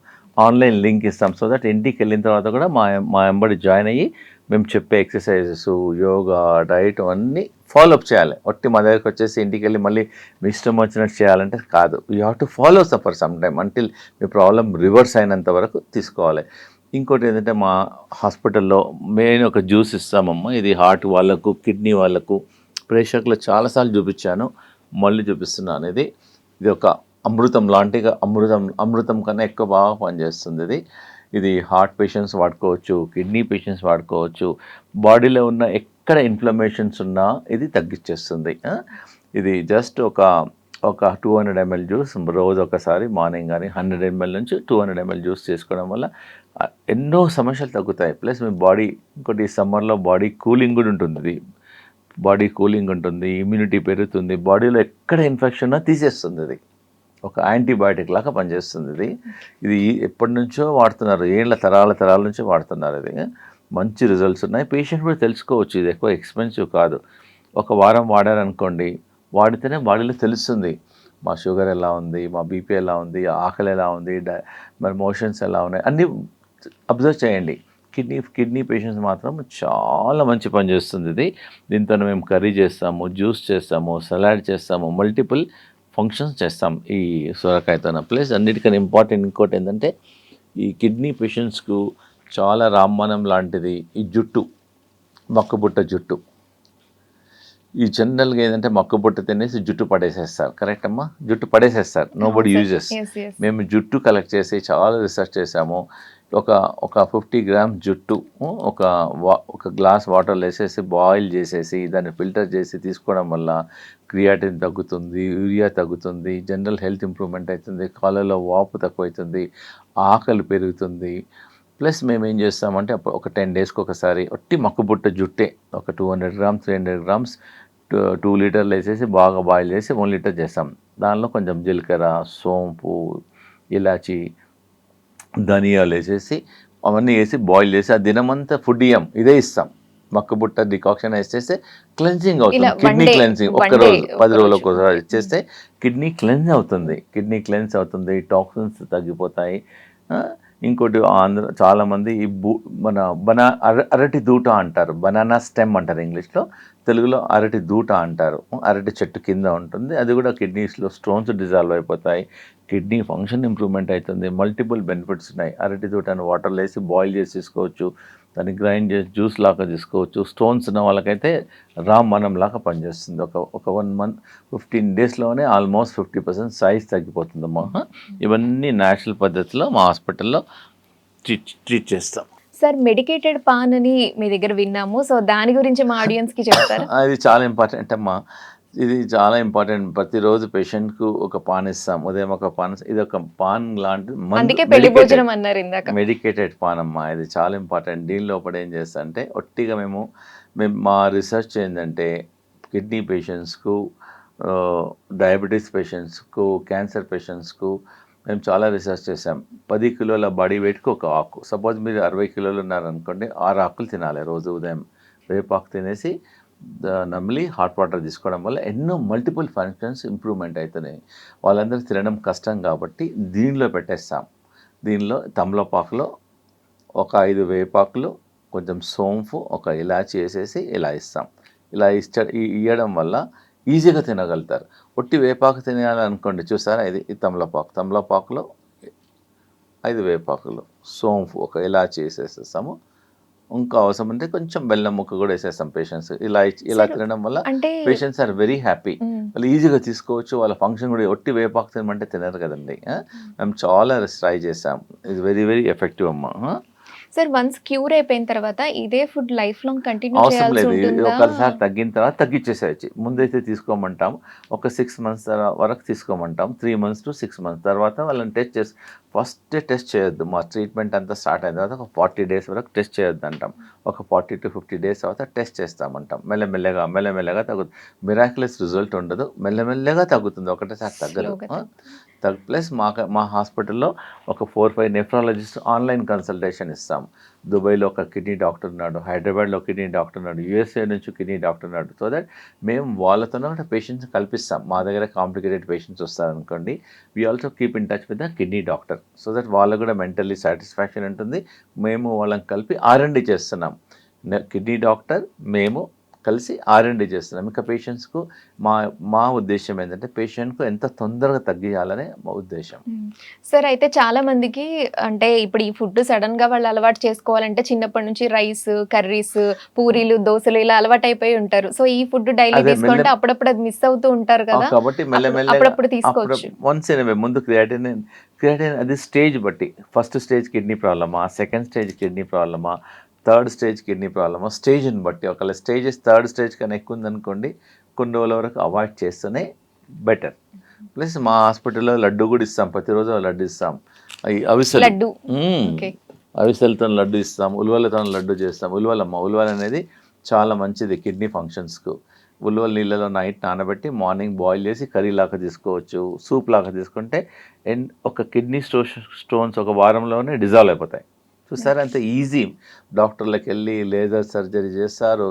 ఆన్లైన్ లింక్ ఇస్తాం. సో దట్ ఇంటికి వెళ్ళిన తర్వాత కూడా మా ఎంబడి జాయిన్ అయ్యి మేము చెప్పే ఎక్సర్సైజెస్, యోగా, డైట్ అన్నీ ఫాలోఅప్ చేయాలి. మా దగ్గరికి వచ్చేసి ఇంటికి వెళ్ళి మళ్ళీ మీ ఇష్టం వచ్చినట్టు చేయాలంటే కాదు. You have to follow for some time until me problem reverse అయినంత వరకు తీసుకోవాలి. ఇంకోటి ఏంటంటే మా హాస్పిటల్లో మెయిన్ ఒక జ్యూస్ ఇస్తామమ్మా. ఇది హార్ట్ వాళ్ళకు, కిడ్నీ వాళ్ళకు ప్రేక్షకులు చాలాసార్లు చూపించాను, మళ్ళీ చూపిస్తున్నాను. ఇది ఒక అమృతం లాంటిగా, అమృతం కన్నా ఎక్కువ బాగా పనిచేస్తుంది. ఇది హార్ట్ పేషెంట్స్ వాడుకోవచ్చు, కిడ్నీ పేషెంట్స్ వాడుకోవచ్చు. బాడీలో ఉన్న ఎక్కడ ఇన్ఫ్లమేషన్స్ ఉన్నా ఇది తగ్గించేస్తుంది. ఇది జస్ట్ ఒక 200 ml జ్యూస్ రోజు ఒకసారి మార్నింగ్ కానీ 100 ml నుంచి 200 ml జ్యూస్ చేసుకోవడం వల్ల ఎన్నో సమస్యలు తగ్గుతాయి. ప్లస్ మీ బాడీ, ఇంకోటి సమ్మర్లో బాడీ కూలింగ్ కూడా ఉంటుంది. బాడీ కూలింగ్ ఉంటుంది, ఇమ్యూనిటీ పెరుగుతుంది, బాడీలో ఎక్కడ ఇన్ఫెక్షన్ ఉన్నా తీసేస్తుంది. ఇది ఒక యాంటీబయాటిక్ లాగా పనిచేస్తుంది. ఇది ఎప్పటి నుంచో వాడుతున్నారు, తరాల నుంచి వాడుతున్నారు. ఇది మంచి రిజల్ట్స్ ఉన్నాయి. పేషెంట్ కూడా తెలుసుకోవచ్చు, ఇది ఎక్కువ ఎక్స్పెన్సివ్ కాదు. ఒక వారం వాడారనుకోండి, వాడితేనే బాడీలో తెలుస్తుంది మా షుగర్ ఎలా ఉంది, మా బీపీ ఎలా ఉంది, ఆకలి ఎలా ఉంది, మరి మోషన్స్ ఎలా ఉన్నాయి, అన్నీ అబ్జర్వ్ చేయండి. కిడ్నీ పేషెంట్స్ మాత్రం చాలా మంచి పని చేస్తుంది ఇది. దీంతో మేము కర్రీ చేస్తాము, జ్యూస్ చేస్తాము, సలాడ్ చేస్తాము, మల్టిపుల్ ఫంక్షన్స్ చేస్తాం ఈ సొరకాయతో. ప్లస్ అన్నిటికన్నా ఇంపార్టెంట్ ఇంకోటి ఏంటంటే ఈ కిడ్నీ పేషెంట్స్కు చాలా రామ్మనం లాంటిది ఈ జుట్టు, మక్కుబుట్ట జుట్టు. ఈ జనరల్గా ఏంటంటే మక్కుబుట్ట తినేసి జుట్టు పడేసేస్తారు. కరెక్ట్ అమ్మా? జుట్టు పడేసేస్తారు, నోబడి యూజెస్. మేము జుట్టు కలెక్ట్ చేసి చాలా రీసెర్చ్ చేసాము. ఒక 50 గ్రామ్స్ జుట్టు ఒక గ్లాస్ వాటర్లో వేసేసి బాయిల్ చేసేసి దాన్ని ఫిల్టర్ చేసి తీసుకోవడం వల్ల క్రియాటిన్ తగ్గుతుంది, యూరియా తగ్గుతుంది, జనరల్ హెల్త్ ఇంప్రూవ్మెంట్ అవుతుంది, కాళ్ళలో వాపు తక్కువవుతుంది, ఆకలి పెరుగుతుంది. ప్లస్ మేము ఏం చేస్తామంటే ఒక 10 డేస్కి ఒకసారి ఒట్టి మక్కుబుట్ట జుట్టే ఒక 200 గ్రామ్స్ 300 గ్రామ్స్ 2 లీటర్లు వేసేసి బాగా బాయిల్ చేసి 1 లీటర్ చేస్తాం. దానిలో కొంచెం జీలకర్ర, సోంపు, ఇలాచి, ధనియాలు వేసేసి అవన్నీ వేసి బాయిల్ చేసి ఆ దినమంతా ఫుడ్ ఇదే ఇస్తాం. మక్కుబుట్ట డికాక్షన్ వేసేస్తే క్లెన్జింగ్ అవుతుంది, కిడ్నీ క్లెన్జింగ్. ఒక్కరోజు 10 రోజులకు ఒకసారి ఇచ్చేస్తే కిడ్నీ క్లెన్స్ అవుతుంది, టాక్సిన్స్ తగ్గిపోతాయి. ఇంకోటి చాలామంది ఈ అరటి దూట అంటారు, బనానా స్టెమ్ అంటారు ఇంగ్లీష్లో, తెలుగులో అరటి దూట అంటారు. అరటి చెట్టు కింద ఉంటుంది, అది కూడా కిడ్నీస్లో స్టోన్స్ డిజాల్వ్ అయిపోతాయి, కిడ్నీ ఫంక్షన్ ఇంప్రూవ్మెంట్ అవుతుంది, మల్టిపుల్ బెనిఫిట్స్ ఉన్నాయి. అరటి దూటను వాటర్లో వేసి బాయిల్ చేసి తీసుకోవచ్చు, దాన్ని గ్రైండ్ చేసి జ్యూస్ లాగా తీసుకోవచ్చు. స్టోన్స్ ఉన్న వాళ్ళకైతే రామ్మనం లాగా పనిచేస్తుంది. ఒక 1 month 15 డేస్లోనే ఆల్మోస్ట్ 50% సైజ్ తగ్గిపోతుందమ్మా. ఇవన్నీ న్యాచురల్ పద్ధతిలో మా హాస్పిటల్లో ట్రీట్ చేస్తాం. సార్, మెడికేటెడ్ పాన్ అని మీ దగ్గర విన్నాము, సో దాని గురించి మా ఆడియన్స్కి చెప్తారా? అది చాలా ఇంపార్టెంట్ అమ్మా, ఇది చాలా ఇంపార్టెంట్. ప్రతిరోజు పేషెంట్కు ఒక పాన్ ఇస్తాం, ఉదయం ఒక పాన్. ఇది ఒక పాన్ లాంటి అందుకే పెళ్లి భోజనం అన్నారు ఇందాక. మెడికేటెడ్ పాన్ అమ్మా, ఇది చాలా ఇంపార్టెంట్. దీని లోపల ఏం చేస్తా అంటే ఒట్టిగా మేము మా రీసెర్చ్ ఏంటంటే కిడ్నీ పేషెంట్స్కు, డయాబెటీస్ పేషెంట్స్కు, క్యాన్సర్ పేషెంట్స్కు మేము చాలా రీసెర్చ్ చేసాం. 10 కిలోల బాడీ వెయిట్కి ఒక ఆకు. సపోజ్ మీరు 60 కిలోలు ఉన్నారనుకోండి, 6 ఆకులు తినాలి రోజు. ఉదయం వేపాకు తినేసి నమిలి హాట్ వాటర్ తీసుకోవడం వల్ల ఎన్నో మల్టిపుల్ ఫంక్షన్స్ ఇంప్రూవ్మెంట్ అవుతున్నాయి. వాళ్ళందరూ తినడం కష్టం కాబట్టి దీనిలో పెట్టేస్తాం. దీనిలో తమలపాకులో ఒక 5 వేపాకులు, కొంచెం సోంపు, ఒక ఇలాచి వేసేసి ఇలా ఇస్తాం. ఇలా ఇవ్వడం వల్ల ఈజీగా తినగలుగుతారు. ఒట్టి వేపాకు తినాలనుకోండి, చూసారా, ఇది తమలపాకులో 5 వేపాకులు, సోంపు, ఒక ఇలాచి వేసేసేస్తాము. ఇంకా అవసరం అంటే కొంచెం బెల్లం ముక్క కూడా వేసేస్తాం పేషెంట్స్. ఇలా తినడం వల్ల పేషెంట్స్ ఆర్ వెరీ హ్యాపీ. వాళ్ళు ఈజీగా తీసుకోవచ్చు, వాళ్ళ ఫంక్షన్ కూడా. ఒట్టి వేపాకు తినమంటే తినరు కదండి. మేము చాలా ట్రై చేసాం, ఇది వెరీ వెరీ ఎఫెక్టివ్ అమ్మా. సార్, వన్స్ క్యూర్ అయిపోయిన తర్వాత ఇదే ఫుడ్ లైఫ్ లాంగ్ కంటిన్యూ అవసరం లేదు. చేయాల్సి ఉంటుందా? ఒకసారి తగ్గిన తర్వాత తగ్గించేసేయచ్చు. ముందైతే తీసుకోమంటాం, ఒక 6 months వరకు తీసుకోమంటాం. 3 months to 6 months తర్వాత వాళ్ళని ఫస్ట్ టెస్ట్ చేయొద్దు. మా ట్రీట్మెంట్ అంతా స్టార్ట్ అయిన తర్వాత ఒక 40 days వరకు టెస్ట్ చేయొద్దు అంటాం. ఒక 40 to 50 days తర్వాత టెస్ట్ చేస్తామంటాం. మెల్లమెల్లగా తగ్గుతుంది. మిరాక్యులస్ రిజల్ట్ ఉండదు, మెల్లమెల్లగా తగ్గుతుంది, ఒకటేసారి తగ్గదు. ప్లస్ మా హాస్పిటల్లో ఒక 4-5 నెఫ్రాలజిస్ట్ ఆన్లైన్ కన్సల్టేషన్ ఇస్తాం. దుబాయ్లో ఒక కిడ్నీ డాక్టర్ ఉన్నాడు, హైదరాబాద్లో కిడ్నీ డాక్టర్ ఉన్నాడు, యూఎస్ఏ నుంచి కిడ్నీ డాక్టర్ ఉన్నాడు. సో దట్ మేము వాళ్ళతోనే కూడా పేషెంట్స్ కల్పిస్తాం. మా దగ్గర కాంప్లికేటెడ్ పేషెంట్స్ వస్తారనుకోండి, we also keep in touch with the kidney doctor. So that వాళ్ళకు కూడా మెంటల్లీ సాటిస్ఫాక్షన్ ఉంటుంది. మేము వాళ్ళని కలిపి R&D చేస్తున్నాం. కిడ్నీ డాక్టర్ మేము కలిసి R&D చేస్తున్నాం. ఇంకా పేషెంట్స్కు మా ఉద్దేశం ఏంటంటే పేషెంట్కు ఎంత తొందరగా తగ్గియాలనే మా ఉద్దేశం. సార్, అయితే చాలా మందికి అంటే ఇప్పుడు ఈ ఫుడ్ సడన్ గా వాళ్ళు అలవాటు చేసుకోవాలంటే చిన్నప్పటి నుంచి రైస్, కర్రీస్, పూరీలు, దోశలు ఇలా అలవాటు అయిపోయి ఉంటారు. సో ఈ ఫుడ్ డైలీ తీసుకుంటే అప్పుడప్పుడు అది మిస్ అవుతూ ఉంటారు కదా, కాబట్టి మెల్లమెల్లగా అప్పుడప్పుడు తీసుకోవచ్చు. వన్స్ ముందు క్రియాటిన్ అది స్టేజ్ బట్టి, ఫస్ట్ స్టేజ్ కిడ్నీ ప్రాబ్లమా, సెకండ్ స్టేజ్ కిడ్నీ ప్రాబ్లమా, థర్డ్ స్టేజ్ కిడ్నీ ప్రాబ్లమా, స్టేజ్ని బట్టి. ఒకవేళ థర్డ్ స్టేజ్ కన్నా ఎక్కువ ఉందనుకోండి, కొన్ని రోజుల వరకు అవాయిడ్ చేస్తేనే బెటర్. ప్లస్ మా హాస్పిటల్లో లడ్డు కూడా ఇస్తాం, ప్రతిరోజు లడ్డు ఇస్తాం. అవిసెలతో లడ్డు ఇస్తాం, ఉలవలతో లడ్డు చేస్తాం. ఉలవలు అనేది చాలా మంచిది కిడ్నీ ఫంక్షన్స్కు. ఉలవల నీళ్ళలో నైట్ నానబెట్టి మార్నింగ్ బాయిల్ చేసి కర్రీ లాగా తీసుకోవచ్చు, సూప్ లాగా తీసుకుంటే ఒక కిడ్నీ స్టోన్స్ ఒక వారంలోనే డిజాల్వ్ అయిపోతాయి. చూసారా, అంత ఈజీ. డాక్టర్లకు వెళ్ళి లేజర్ సర్జరీ చేస్తారు,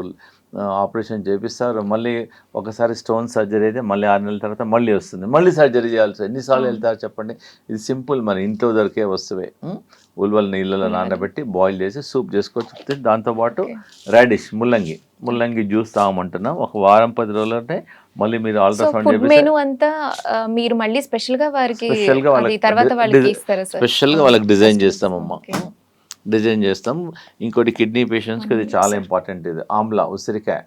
ఆపరేషన్ చేపిస్తారు. మళ్ళీ ఒకసారి స్టోన్ సర్జరీ అయితే మళ్ళీ 6 నెలల తర్వాత మళ్ళీ వస్తుంది, మళ్ళీ సర్జరీ చేయాల్సి ఎన్నిసార్లు వెళ్తారు చెప్పండి. ఇది సింపుల్, మన ఇంట్లో దొరికే వస్తువే. ఉల్వల నీళ్ళలో నానబెట్టి బాయిల్ చేసి సూప్ చేసుకోవచ్చు. దాంతోపాటు రాడిష్, ముల్లంగి జ్యూస్ తాగమంటున్నాం. ఒక వారం 10 రోజులు అంటే మళ్ళీ మీరు అల్ట్రాసౌండ్ ఫుడ్ మెనూ అంతా మీరు మళ్ళీ స్పెషల్ గా వారికి అది తర్వాత వాళ్ళకి ఇస్తారా సార్? స్పెషల్గా వాళ్ళకి డిజైన్ చేస్తామమ్మా, డిజైన్ చేస్తాం. ఇంకోటి కిడ్నీ పేషెంట్స్కి ఇది చాలా ఇంపార్టెంట్. ఇది ఆమ్లా, ఉసిరికాయ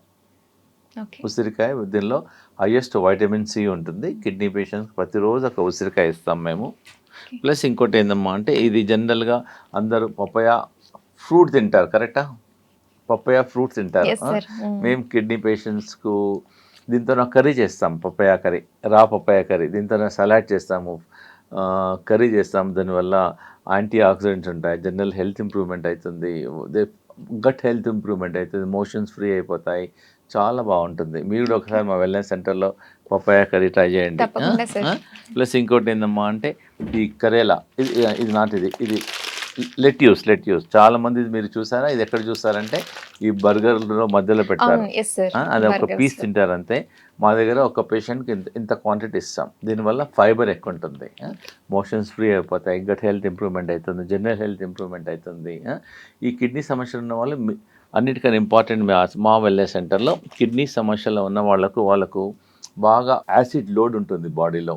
దీనిలో హైయెస్ట్ వైటమిన్ సి ఉంటుంది. కిడ్నీ పేషెంట్స్ ప్రతిరోజు ఒక ఉసిరికాయ ఇస్తాం మేము. ప్లస్ ఇంకోటి ఏందమ్మా అంటే ఇది జనరల్గా అందరూ పపాయ ఫ్రూట్ తింటారు, కరెక్టా? పపాయ ఫ్రూట్ తింటారు. మేము కిడ్నీ పేషెంట్స్కు దీంతో కర్రీ చేస్తాం, పపాయ కర్రీ, రా పపాయ కర్రీ. దీంతో సలాడ్ చేస్తాము, కర్రీ చేస్తాము. దానివల్ల యాంటీ ఆక్సిడెంట్స్ ఉంటాయి, జనరల్ హెల్త్ ఇంప్రూవ్మెంట్ అవుతుంది, గట్ హెల్త్ ఇంప్రూవ్మెంట్ అవుతుంది, మోషన్స్ ఫ్రీ అయిపోతాయి, చాలా బాగుంటుంది. మీరు కూడా ఒకసారి మా వెల్నెస్ సెంటర్లో పపాయ కర్రీ ట్రై చేయండి. ప్లస్ ఇంకోటి ఏందమ్మా అంటే ఈ కరేలా, ఇది నాటిది, ఇది లెట్యూస్. చాలా మంది మీరు చూసారా? ఇది ఎక్కడ చూసారంటే ఈ బర్గర్లో మధ్యలో పెట్టారు, అది ఒక పీస్ తింటారు అంతే. మా దగ్గర ఒక పేషెంట్కి ఇంత క్వాంటిటీ ఇస్తాం. దీనివల్ల ఫైబర్ ఎక్కువ ఉంటుంది, మోషన్స్ ఫ్రీ అయిపోతాయి, గట్ హెల్త్ ఇంప్రూవ్మెంట్ అవుతుంది, జనరల్ హెల్త్ ఇంప్రూవ్మెంట్ అవుతుంది. ఈ కిడ్నీ సమస్యలు ఉన్న వాళ్ళు అన్నిటికన్నా ఇంపార్టెంట్ మా వెల్నెస్ సెంటర్లో కిడ్నీ సమస్యలు ఉన్న వాళ్ళకు బాగా యాసిడ్ లోడ్ ఉంటుంది బాడీలో.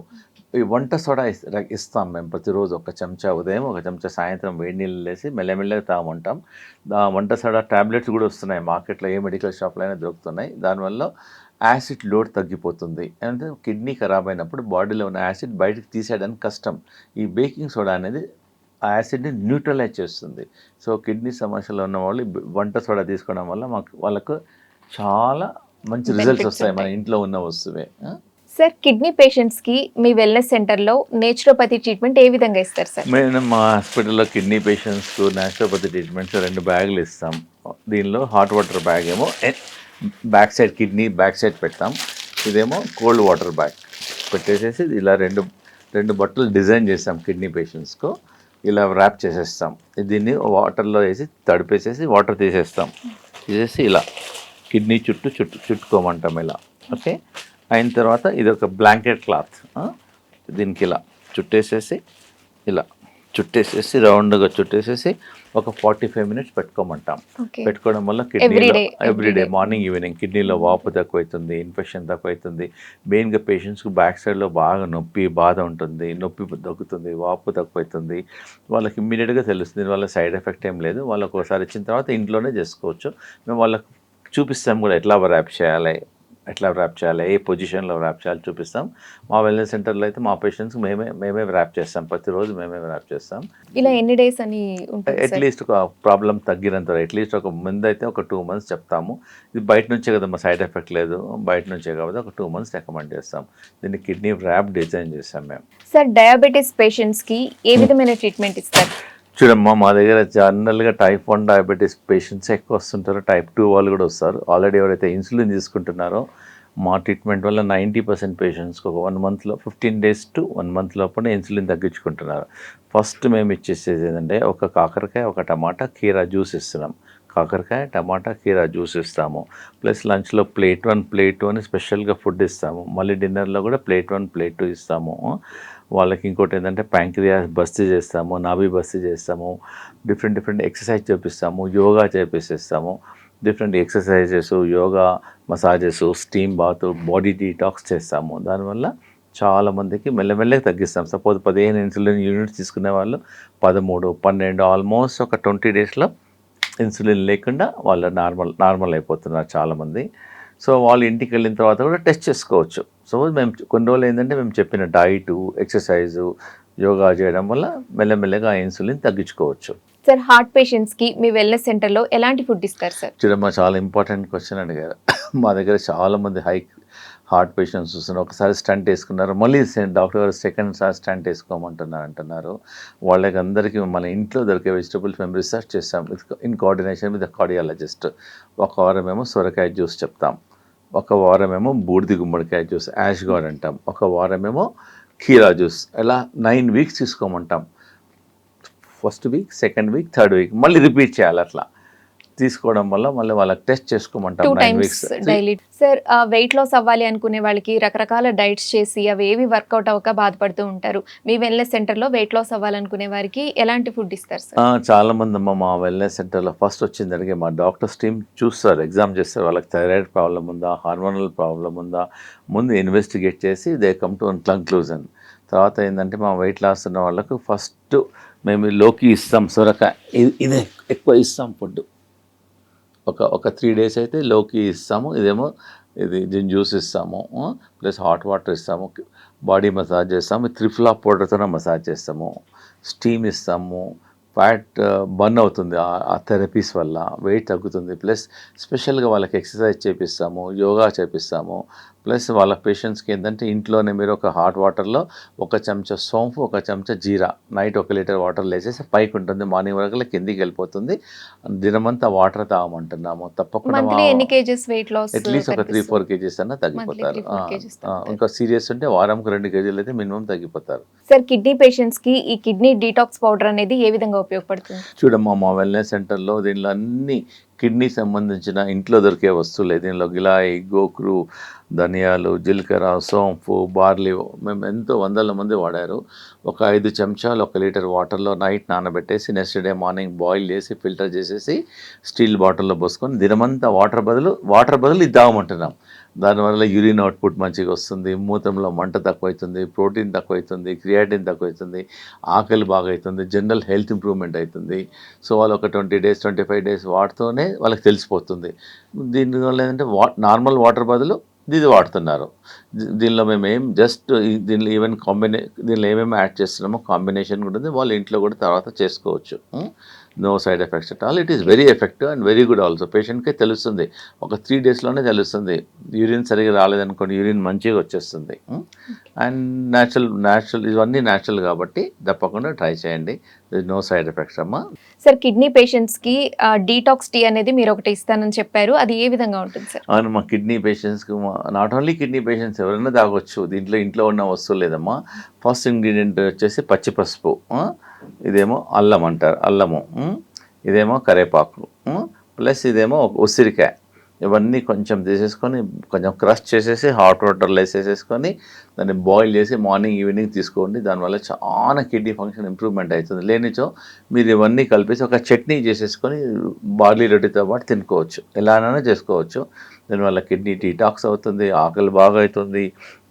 ఈ వంట సోడా ఇస్తాం మేము ప్రతిరోజు. ఒక చెంచా ఉదయం, ఒక చెంచా సాయంత్రం వేడి నీళ్ళు వేసి మెల్లమెల్లగా తాగుంటాం. వంట సోడా ట్యాబ్లెట్స్ కూడా వస్తున్నాయి మార్కెట్లో, ఏ మెడికల్ షాప్లో అయినా దొరుకుతున్నాయి. దానివల్ల యాసిడ్ లోడ్ తగ్గిపోతుంది. అంటే కిడ్నీ ఖరాబ్ అయినప్పుడు బాడీలో ఉన్న యాసిడ్ బయటకు తీసేయడానికి కష్టం. ఈ బేకింగ్ సోడా అనేది ఆ యాసిడ్ని న్యూట్రలైజ్ చేస్తుంది. సో కిడ్నీ సమస్యలు ఉన్న వాళ్ళు వంట సోడా తీసుకోవడం వల్ల వాళ్ళకు చాలా మంచి రిజల్ట్స్ వస్తాయి, మన ఇంట్లో ఉన్న వస్తువే. సార్, కిడ్నీ పేషెంట్స్కి మీ వెల్నెస్ సెంటర్లో నేచురోపతి ట్రీట్మెంట్ ఏ విధంగా ఇస్తారు సార్? మేము మా హాస్పిటల్లో కిడ్నీ పేషెంట్స్కు నేచురోపతి ట్రీట్మెంట్స్ 2 బ్యాగులు ఇస్తాం. దీనిలో హాట్ వాటర్ బ్యాగ్ ఏమో back side, kidney back side పెడతాం. ఇదేమో కోల్డ్ వాటర్ బ్యాగ్ పెట్టేసేసి ఇలా రెండు బట్టలు డిజైన్ చేస్తాం కిడ్నీ పేషెంట్స్కు. ఇలా ర్యాప్ చేసేస్తాం. దీన్ని వాటర్లో వేసి తడిపేసేసి వాటర్ తీసేసి ఇలా కిడ్నీ చుట్టుకోమంటాం ఇలా. ఓకే, అయిన తర్వాత ఇది ఒక బ్లాంకెట్ క్లాత్, దీనికి ఇలా చుట్టేసేసి రౌండ్గా చుట్టేసేసి ఒక 45 మినిట్స్ పెట్టుకోమంటాం. పెట్టుకోవడం వల్ల కిడ్నీలో ఎవ్రీడే మార్నింగ్ ఈవినింగ్ కిడ్నీలో వాపు తక్కువవుతుంది, ఇన్ఫెక్షన్ తక్కువవుతుంది. మెయిన్గా పేషెంట్స్కి బ్యాక్ సైడ్లో బాగా బాధ ఉంటుంది, నొప్పి తగ్గుతుంది, వాపు తక్కువవుతుంది. వాళ్ళకి ఇమ్మీడియట్గా తెలుస్తుంది. దీనివల్ల సైడ్ ఎఫెక్ట్ ఏం లేదు. వాళ్ళకు ఒకసారి ఇచ్చిన తర్వాత ఇంట్లోనే చేసుకోవచ్చు. మేము వాళ్ళకి చూపిస్తాం కూడా ఎట్లా ర్యాప్ చేయాలి, ఏ పొజిషన్లో ర్యాప్ చేయాలి చూపిస్తాం. మా వెల్నెస్ సెంటర్లో అయితే మా పేషెంట్స్ మేమే ర్యాప్ చేస్తాం, ప్రతిరోజు మేమే ర్యాప్ చేస్తాం. ఇలా ఎన్ని డేస్ అని ఉంటుంది? అట్లీస్ట్ ఒక ప్రాబ్లం తగ్గినంత, అట్లీస్ట్ ఒక ముందు అయితే ఒక 2 months చెప్తాము. ఇది బయట నుంచే కదా, మా సైడ్ ఎఫెక్ట్ లేదు, బయట నుంచే కాబట్టి ఒక 2 months రికమెండ్ చేస్తాం. దీన్ని కిడ్నీ ర్యాప్ డిజైన్ చేస్తాం మేము. సార్, డయాబెటీస్ పేషెంట్స్కి ఏ విధమైన ట్రీట్మెంట్ ఇస్తారు? చూడమ్మా, మా దగ్గర జనరల్గా టైప్ 1 డయాబెటీస్ పేషెంట్స్ ఎక్కువ వస్తుంటారు, టైప్ 2 వాళ్ళు కూడా వస్తారు. ఆల్రెడీ ఎవరైతే ఇన్సులిన్ తీసుకుంటున్నారో మా ట్రీట్మెంట్ వల్ల 90% పేషెంట్స్కి ఒక 1 monthలో 15 days to 1 month లోపలే ఇన్సులిన్ తగ్గించుకుంటున్నారు. ఫస్ట్ మేము ఇచ్చేసేది ఏంటంటే ఒక కాకరకాయ, ఒక టమాటా, కీరా జ్యూస్ ఇస్తున్నాం. కాకరకాయ, టమాటా, కీరా జ్యూస్ ఇస్తాము. ప్లస్ లంచ్లో ప్లేట్ 1, ప్లేట్ 2 అని స్పెషల్గా ఫుడ్ ఇస్తాము. మళ్ళీ డిన్నర్లో కూడా ప్లేట్ 1, ప్లేట్ 2 ఇస్తాము. వాళ్ళకి ఇంకోటి ఏంటంటే ప్యాంక్రియాస్ బస్తీ చేస్తాము, నాభి బస్తీ చేస్తాము, డిఫరెంట్ ఎక్సర్సైజ్ చేపిస్తాము, యోగా చేపిస్తాము. Different exercises, yoga, massages, steam bath, body detox చేస్తాము. దానివల్ల చాలామందికి మెల్లమెల్లగా తగ్గిస్తాం. సపోజ్ 15 ఇన్సులిన్ యూనిట్స్ తీసుకునే వాళ్ళు 13, 12 ఆల్మోస్ట్ ఒక 20 daysలో ఇన్సులిన్ లేకుండా వాళ్ళు నార్మల్ అయిపోతున్నారు చాలామంది. సో వాళ్ళు ఇంటికి వెళ్ళిన తర్వాత కూడా టెస్ట్ చేసుకోవచ్చు. సో మేము కొన్ని రోజులు ఏంటంటే మేము చెప్పిన డైటు, ఎక్సర్సైజు, యోగా చేయడం వల్ల మెల్లమెల్లగా ఇన్సులిన్ తగ్గించుకోవచ్చు. సార్, హార్ట్ పేషెంట్స్కి మీ వెల్నెస్ సెంటర్లో ఎలాంటి ఫుడ్ ఇస్తారు సార్? చూడమ్మా, చాలా ఇంపార్టెంట్ క్వశ్చన్ అడిగారు. మా దగ్గర చాలామంది హార్ట్ పేషెంట్స్ చూస్తున్నారు. ఒకసారి స్టంట్ వేసుకున్నారు, మళ్ళీ డాక్టర్ గారు సెకండ్ సారి స్టంట్ వేసుకోమంటున్నారు. వాళ్ళకి అందరికీ మన ఇంట్లో దొరికే వెజిటబుల్స్ మేము రీసెర్చ్ చేస్తాం in coordination with the cardiologist. ఒక వారమేమో సొరకాయ జ్యూస్ చెప్తాం, ఒక వారమేమో బూడిది గుమ్మడికాయ జ్యూస్, యాష్ గార్డ్ అంటాం, ఒక వారమేమో కీరా జ్యూస్. ఇలా 9 weeks తీసుకోమంటాం. First week, second week, third week మళ్ళీ రిపీట్ చేయాలి. అట్లా తీసుకోవడం వల్ల మళ్ళీ వాళ్ళకి టెస్ట్ చేసుకోమంటాం 2 9 times weeks. Daily. Sir weight loss అవ్వాలి అనుకునే వాళ్ళకి రకరకాల డైట్స్ చేసి అవి ఏవి వర్కౌట్ అవ్వక బాధపడుతూ ఉంటారు. మీ వెల్నెస్ సెంటర్లో వెయిట్ లాస్ అవ్వాలనుకునే వారికి ఎలాంటి ఫుడ్ ఇస్తారు సార్? చాలా మంది అమ్మ మా వెల్నెస్ సెంటర్లో ఫస్ట్ వచ్చిందడిగే మా డాక్టర్స్ టీమ్ చూస్తారు, ఎగ్జామ్ చేస్తారు, వాళ్ళకి థైరాయిడ్ ప్రాబ్లం ఉందా, హార్మోనల్ ప్రాబ్లం ఉందా, ముందు ఇన్వెస్టిగేట్ చేసి they come to one conclusion. తర్వాత ఏంటంటే మా వెయిట్ లాస్ ఉన్న వాళ్ళకు ఫస్ట్ మేము లోకి ఇస్తాం, సొరకాయ ఇదే ఎక్కువ ఇస్తాం ఫుడ్. ఒక 3 days అయితే లోకి ఇస్తాము, ఇదేమో దీని జ్యూస్ ఇస్తాము, ప్లస్ హాట్ వాటర్ ఇస్తాము, బాడీ మసాజ్ చేస్తాము, త్రిఫ్లా పౌడర్తో మసాజ్ చేస్తాము, స్టీమ్ ఇస్తాము, ఫ్యాట్ బర్న్ అవుతుంది ఆ థెరపీస్ వల్ల, వెయిట్ తగ్గుతుంది, ప్లస్ స్పెషల్గా వాళ్ళకి ఎక్సర్సైజ్ చేపిస్తాము, యోగా చేపిస్తాము. ప్లస్ వాళ్ళ పేషెంట్స్కి ఏంటంటే ఇంట్లోనే మీరు ఒక హాట్ వాటర్లో 1 చెంచా సోంపు, 1 చెంచా జీరా, నైట్ 1 లీటర్ వాటర్ వేసేసి పైకి ఉంటుంది, మార్నింగ్ వరకు కిందికి వెళ్ళిపోతుంది. దినమంతా వాటర్ తాగమంటున్నాము. తప్పకుండా మంత్లీ ఎన్ని కేజెస్ వెయిట్ లాస్? అట్లీస్ట్ ఒక 3-4 kgs అన్న తగ్గిపోతారు. ఇంకా సీరియస్ ఉంటే వారంకి 2 kgs అయితే మినిమం తగ్గిపోతారు. సార్ కిడ్నీ పేషెంట్స్ కి ఈ కిడ్నీ డీటాక్స్ పౌడర్ అనేది ఏ విధంగా ఉపయోగపడుతుంది? చూడమ్మా మా వెల్నెస్ సెంటర్లో దీనిలో అన్ని కిడ్నీ సంబంధించిన ఇంట్లో దొరికే వస్తువులే. దీనిలో గిలాయి, గోక్రు, ధనియాలు, జీలకర్ర, సోంపు, బార్లీ మేము ఎంతో వందల మంది వాడారు. ఒక 5 చెంచాలు 1 లీటర్ వాటర్లో నైట్ నానబెట్టేసి నెక్స్ట్ డే మార్నింగ్ బాయిల్ చేసి ఫిల్టర్ చేసేసి స్టీల్ బాటిల్లో పోసుకొని దినమంతా వాటర్ బదులు ఇది తాగమంటున్నాం. దానివల్ల యూరిన్ అవుట్పుట్ మంచిగా వస్తుంది, మూత్రంలో మంట తక్కువవుతుంది, ప్రోటీన్ తక్కువవుతుంది, క్రియాటిన్ తక్కువవుతుంది, ఆకలి బాగా అవుతుంది, జనరల్ హెల్త్ ఇంప్రూవ్మెంట్ అవుతుంది. సో వాళ్ళు ఒక 20 days 25 days వాడుతూనే వాళ్ళకి తెలిసిపోతుంది. దీనివల్ల ఏంటంటే నార్మల్ వాటర్ బదులు ఇది వాడుతున్నారు. దీనిలో మేము దీనిలో ఈవెన్ దీనిలో ఏమేమి యాడ్ చేస్తున్నామో కాంబినేషన్ కూడా ఉంది, వాళ్ళు ఇంట్లో కూడా తర్వాత చేసుకోవచ్చు. No side effects at all. It is very effective and very good also. పేషెంట్కే తెలుస్తుంది, ఒక 3 daysలోనే తెలుస్తుంది. యూరిన్ సరిగా రాలేదనుకోండి, యూరిన్ మంచిగా వచ్చేస్తుంది. అండ్ న్యాచురల్ ఇవన్నీ న్యాచురల్ కాబట్టి తప్పకుండా ట్రై చేయండి. నో సైడ్ ఎఫెక్ట్స్ అమ్మా. సార్ కిడ్నీ పేషెంట్స్ కి డీటాక్స్ టీ అనేది మీరు ఒకటి ఇస్తానని చెప్పారు, అది ఏ విధంగా ఉంటుంది సార్? అవును, మా కిడ్నీ పేషెంట్స్కి నాట్ ఓన్లీ కిడ్నీ పేషెంట్స్ ఎవరైనా తాగొచ్చు. దీంట్లో ఉన్న వస్తువులు లేదమ్మా. ఫస్ట్ ఇంగ్రీడియంట్ వచ్చేసి పచ్చి పసుపు, ఇదేమో అల్లం అంటారు, అల్లము, ఇదేమో కరేపాకు, ప్లస్ ఇదేమో ఉసిరికాయ. ఇవన్నీ కొంచెం తీసేసుకొని కొంచెం క్రష్ చేసేసి హాట్ వాటర్లో వేసేసేసుకొని దాన్ని బాయిల్ చేసి మార్నింగ్ ఈవినింగ్ తీసుకోండి. దానివల్ల చాలా కిడ్నీ ఫంక్షన్ ఇంప్రూవ్మెంట్ అవుతుంది. లేనిచో మీరు ఇవన్నీ కలిపేసి ఒక చట్నీ చేసేసుకొని బార్లీ రొట్టెతో పాటు తినుకోవచ్చు, ఎలానైనా చేసుకోవచ్చు. దానివల్ల కిడ్నీ డీటాక్స్ అవుతుంది, ఆకలి బాగా అవుతుంది.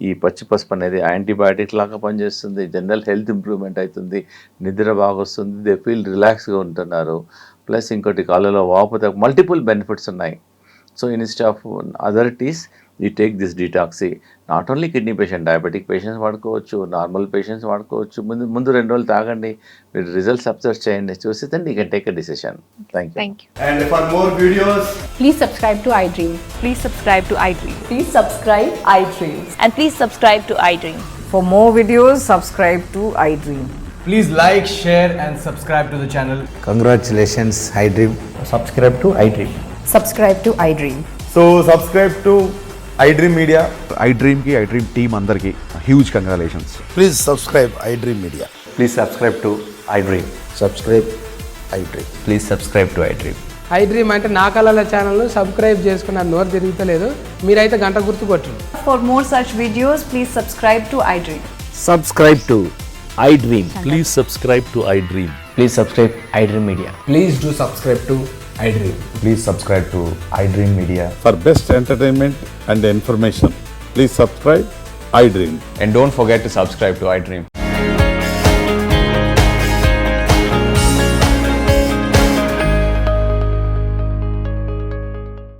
ఈ పచ్చి పసుపు అనేది యాంటీబయాటిక్ లాగా పనిచేస్తుంది, జనరల్ హెల్త్ ఇంప్రూవ్మెంట్ అవుతుంది, నిద్ర బాగా వస్తుంది, దే ఫీల్ రిలాక్స్గా ఉంటున్నారు. ప్లస్ ఇంకోటి కాళ్ళలో వాపు మల్టిపుల్ బెనిఫిట్స్ ఉన్నాయి. So instead of other teas you take this డీటాక్సీ. Not only kidney patient, diabetic patients వాడుకోవచ్చు, నార్మల్ పేషెంట్స్ వాడుకోవచ్చు. ముందు 2 రోజులు తాగండి, మీరు రిజల్ట్స్ అబ్జర్వ్ చేయండి, చూసి then you can take a decision. Thank you. And for more videos, Please subscribe to iDream. Please subscribe to iDream. Please subscribe iDream. And please subscribe to iDream. For more videos, subscribe to iDream. please like, share and subscribe to the channel. Congratulations, iDream. Subscribe to iDream. Subscribe to iDream. So subscribe to iDream Media. iDream team అందరికి huge congratulations. Please subscribe iDream Media. Please subscribe to iDream. Subscribe iDream. Please subscribe to iDream. iDream అంటే నా కళల ఛానల్ను subscribe చేసుకున్న నోరు తిరుగుతలేదు, మీరైతే గంట గుర్తు కొట్టండి. For more such videos, please subscribe to iDream. Subscribe to iDream. Please subscribe to iDream. Please subscribe iDream Media. Please do subscribe to iDream. Please subscribe to iDream Media. For best entertainment and information, please subscribe iDream. And don't forget to subscribe to iDream.